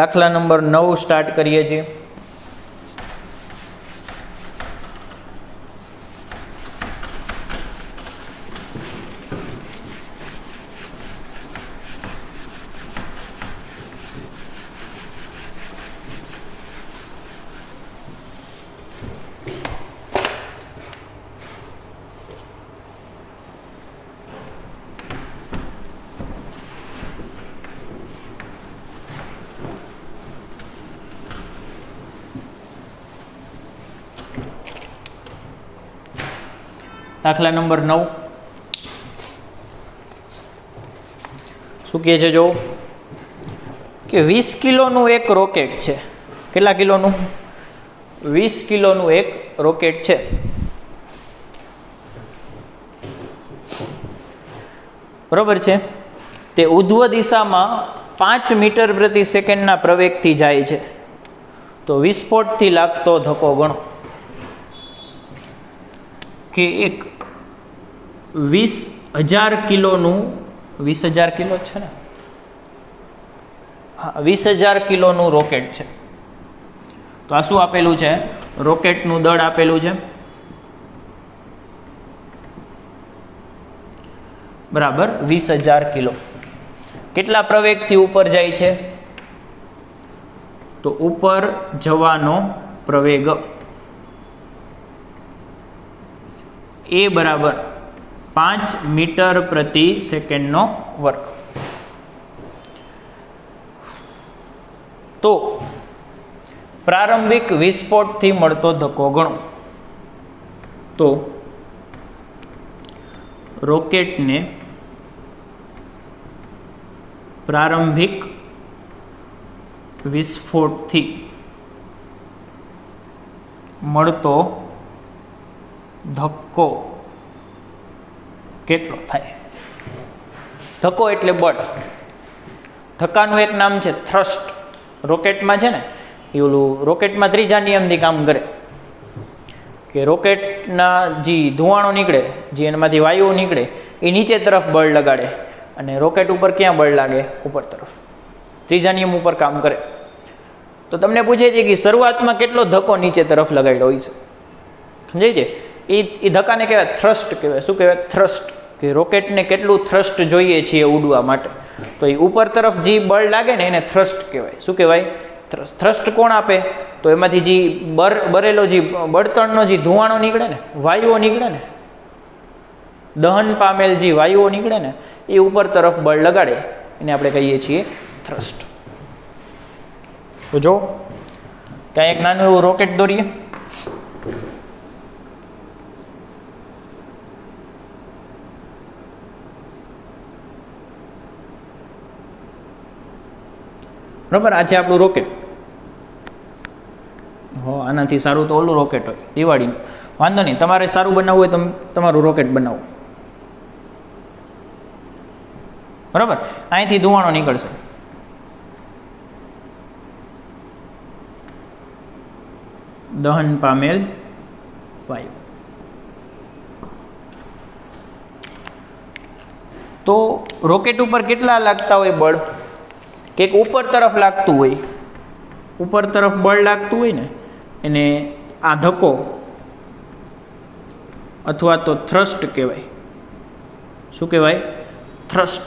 દાખલા નંબર 9 સ્ટાર્ટ કરીએ છીએ. દાખલા નંબર 9. શું કહે છે જો કે 20 કિલોનું એક રોકેટ છે. કેટલા કિલોનું? 20 કિલોનું એક રોકેટ છે. બરોબર છે. તે ઉધ્વ દિશામાં 5 મીટર પ્રતિ સેકન્ડના પ્રવેગથી જાય છે. તો વિસ્ફોટથી લાગતો ધક્કો ગણો. કે એક 20,000 કિલોનું 20,000 કિલો છે ને, હા 20,000 કિલોનું રોકેટ છે. તો આ શું આપેલું છે? રોકેટનું દળ આપેલું છે. બરાબર 20,000 કિલો. કેટલા પ્રવેગથી ઉપર જાય છે? તો ઉપર જવાનો પ્રવેગ એ બરાબર 5 મીટર પ્રતિ સેકન્ડનો વર્ગ. તો પ્રારંભિક વિસ્ફોટથી મળતો ધક્કો ગણો. તો રોકેટને પ્રારંભિક વિસ્ફોટથી મળતો ધક્કો કેટલો થાય? ધક્કો એટલે બળ. ધક્કાનું એક નામ છે થ્રસ્ટ. રોકેટમાં છે ને એ ઓલું રોકેટમાં ત્રીજા નિયમથી કામ કરે કે રોકેટના જે ધુવાણો નીકળે, જે એનામાંથી વાયુઓ નીકળે, એ નીચે તરફ બળ લગાડે અને રોકેટ ઉપર ક્યાં બળ લાગે? ઉપર તરફ. ત્રીજા નિયમ ઉપર કામ કરે. તો તમને પૂછે છે કે શરૂઆતમાં કેટલો ધક્કો નીચે તરફ લગાડ્યો હોય છે? સમજાય છે? એ ધક્કાને કહેવાય થ્રસ્ટ કહેવાય. શું કહેવાય? થ્રસ્ટ. કે રોકેટને કેટલું થ્રસ્ટ જોઈએ છીએ ઉડવા માટે. તો એ ઉપર તરફ જે બળ લાગે ને એને થ્રસ્ટ કહેવાય. શું કહેવાય? થ્રસ્ટ કોણ આપે? તો એમાંથી જે બરેલો જે બળતણનો જે ધુવાણો નીકળે ને, વાયુઓ નીકળે ને, દહન પામેલ જે વાયુઓ નીકળે ને, એ ઉપર તરફ બળ લગાડે એને આપણે કહીએ છીએ થ્રસ્ટ. તો જો ક્યાં એક નાનું એવું રોકેટ દોરીએ. બરાબર, આ છે આપણું રોકેટ. હો, આનાથી સારું તો ઓલું રોકેટ હોય દિવાળીનું. વાંધો નહીં, તમારે સારું બનાવવું હોય તો તમારું રોકેટ બનાવો. બરાબર, અહીંથી ધુવાણો નીકળશે. દહન પામેલ વાયુ. તો રોકેટ ઉપર કેટલા લાગતા હોય બળ? કે ઉપર તરફ લાગતું હોય, ઉપર તરફ બળ લાગતું હોય ને એને આ ધક્કો અથવા તો થ્રસ્ટ કહેવાય. શું કહેવાય? થ્રસ્ટ.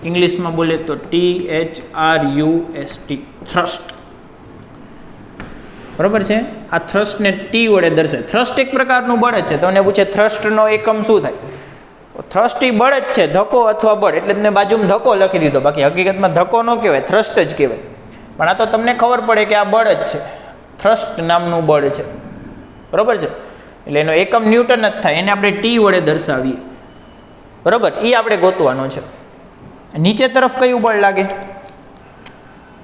ઇંગ્લિશમાં બોલે તો THRUST, થ્રસ્ટ. બરાબર છે? આ થ્રસ્ટને ટી વડે દર્શાવે. થ્રસ્ટ એક પ્રકારનું બળ જ છે. તમને પૂછે થ્રસ્ટનો એકમ શું થાય? થ્રસ્ટ એ બળ જ છે, ધક્કો અથવા બળ. એટલે તમને બાજુમાં ધક્કો લખી દીધો, બાકી હકીકતમાં ધક્કો ન કહેવાય, થ્રસ્ટ જ કહેવાય. પણ આ તો તમને ખબર પડે કે આ બળ જ છે, થ્રસ્ટ નામનું બળ છે. બરાબર છે? એટલે એનો એકમ ન્યૂટન જ થાય. એને આપણે ટી વડે દર્શાવીએ. બરાબર, એ આપણે ગોતવાનો છે. નીચે તરફ કયું બળ લાગે?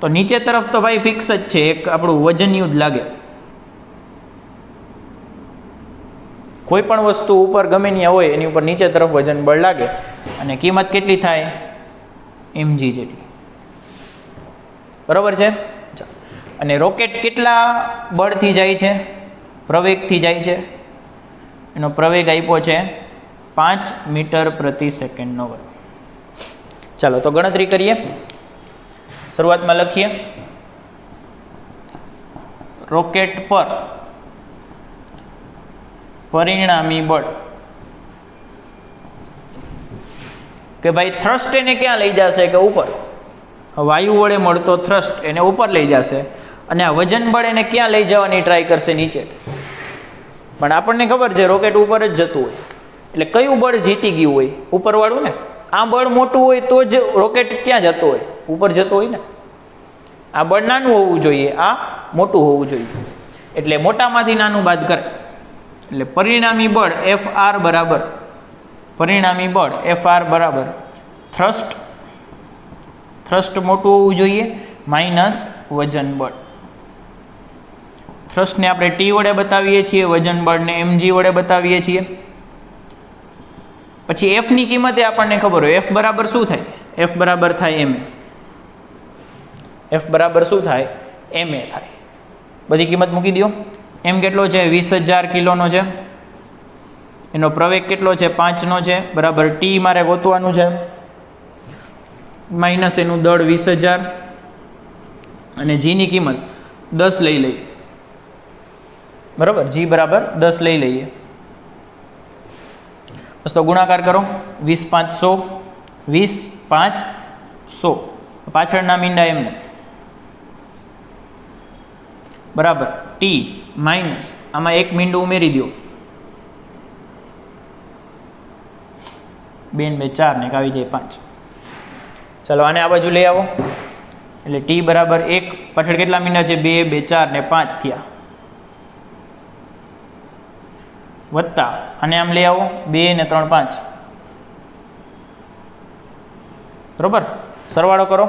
તો નીચે તરફ તો ભાઈ ફિક્સ જ છે, એક આપણું વજનિયું જ લાગે. કોઈ પણ વસ્તુ ઉપર ગમે ત્યાં હોય એની ઉપર નીચે તરફ વજન બળ લાગે. અને કિંમત કેટલી થાય? mg જેટલી. બરાબર છે? અને રોકેટ કેટલા બળથી જાય છે? પ્રવેગથી જાય છે. એનો પ્રવેગ આપ્યો છે 5 મીટર પ્રતિ સેકન્ડનો વર્ગ. ચાલો તો ગણતરી કરીએ. શરૂઆતમાં લખીએ, રોકેટ પર પરિણામી બળ. કે ભાઈ થ્રસ્ટ એને ક્યાં લઈ જશે? કે ઉપર. વાયુ વડે મળતો થ્રસ્ટ એને ઉપર લઈ જશે અને આ વજન બળ એને ક્યાં લઈ જવાની ટ્રાય કરશે? નીચે. પણ આપણને ખબર છે રોકેટ ઉપર જ જતું હોય. એટલે કયું બળ જીતી ગયું હોય? ઉપરવાળું ને. આ બળ મોટું હોય તો જ રોકેટ ક્યાં જતો હોય? ઉપર જતો હોય ને. આ બળ નાનું હોવું જોઈએ, આ મોટું હોવું જોઈએ. એટલે મોટામાંથી નાનું બાદ કરે. એટલે પરિણામી બળ Fr બરાબર થ્રસ્ટ થ્રસ્ટ મોટું હોવું જોઈએ માઇનસ વજન બળ. થ્રસ્ટને આપણે ટી વડે બતાવીએ છીએ, વજન બળને mg વડે બતાવીએ છીએ. પછી એફની કિંમત આપણને ખબર હોય, એફ બરાબર શું થાય? એફ બરાબર થાય ma. એફ બરાબર શું થાય? ma થાય. બધી કિંમત મૂકી દો. એમ કેટલો છે? 20,000 કિલોનો છે. એનો પ્રવેગ કેટલો છે? 5નો છે. બરાબર ટી મારે ગોતવાનું છે. માઇનસ એનું દળ 20,000 અને જીની કિંમત 10 લઈ લઈએ. બરાબર, જી બરાબર 10 લઈ લઈએ. બસ તો ગુણાકાર કરો. 20 5 100, 20 5 100. પાછળના મીંડા એમને બરાબર ટી માઇનસ આમાં એક મીંડું ઉમેરી દો. 2 ને 2 4 ને આવી જાય 5. ચાલો આને આ બાજુ લઈ આવો. એટલે ટી બરાબર 1 પાછળ કેટલા મીંડા છે? 2 2 4 ને 5 થયા. વત્તા અને આમ લઈ આવો 2 ને 3 5. બરોબર, સરવાળો કરો.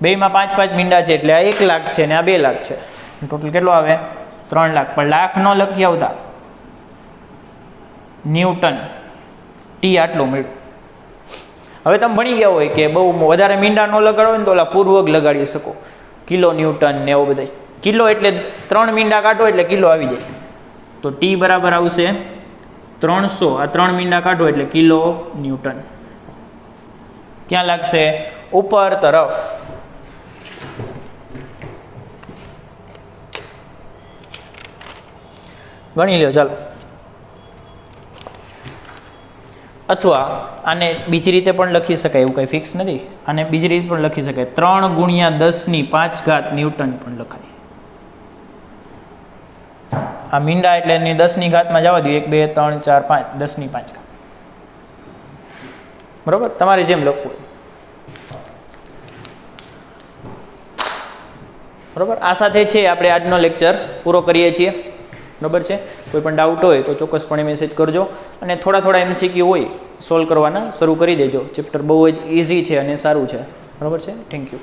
બેમાં 5 5 મીંડા છે એટલે આ 1 લાખ છે ને આ 2 લાખ છે. ટોટલ કેટલો આવે? 3 લાખ. પણ લાખ ન લખી આવતા, ન્યૂટન. ટી આટલું મળ્યું. હવે તમે ભણી ગયા હોય કે બહુ વધારે મીંડા ન લગાડો હોય ને તો ઓલા પૂર્વક લગાડી શકો, કિલો ન્યૂટન ને એવું બધા. કિલો એટલે 3 મીંડા કાઢો એટલે કિલો આવી જાય. તો ટી બરાબર આવશે 300. આ 3 મીંડા કાઢો એટલે કિલો ન્યૂટન. ક્યાં લાગશે? ઉપર તરફ. ગણી લ્યો ચાલો. અથવા આને બીજી રીતે પણ લખી શકાય, એવું કંઈ ફિક્સ નથી. આને બીજી રીતે પણ લખી શકાય. 3 ગુણ્યા 10⁵ ન્યૂટન પણ લખાય. આ મીંડા એટલે એની 10⁻માં જવા દો. 1 2 3 4 5 10⁵. બરોબર, તમારે જેમ લખવું. બરોબર, આ સાથે છે આપણે આજનો લેક્ચર પૂરો કરીએ છીએ. બરાબર છે. કોઈ પણ ડાઉટ હોય તો ચોક્કસપણે મેસેજ કરજો. અને થોડા MCQ હોય સોલ્વ કરવાના શરૂ કરી દેજો. ચેપ્ટર બહુ જ ઇઝી છે અને સારું છે. બરાબર છે. Thank you.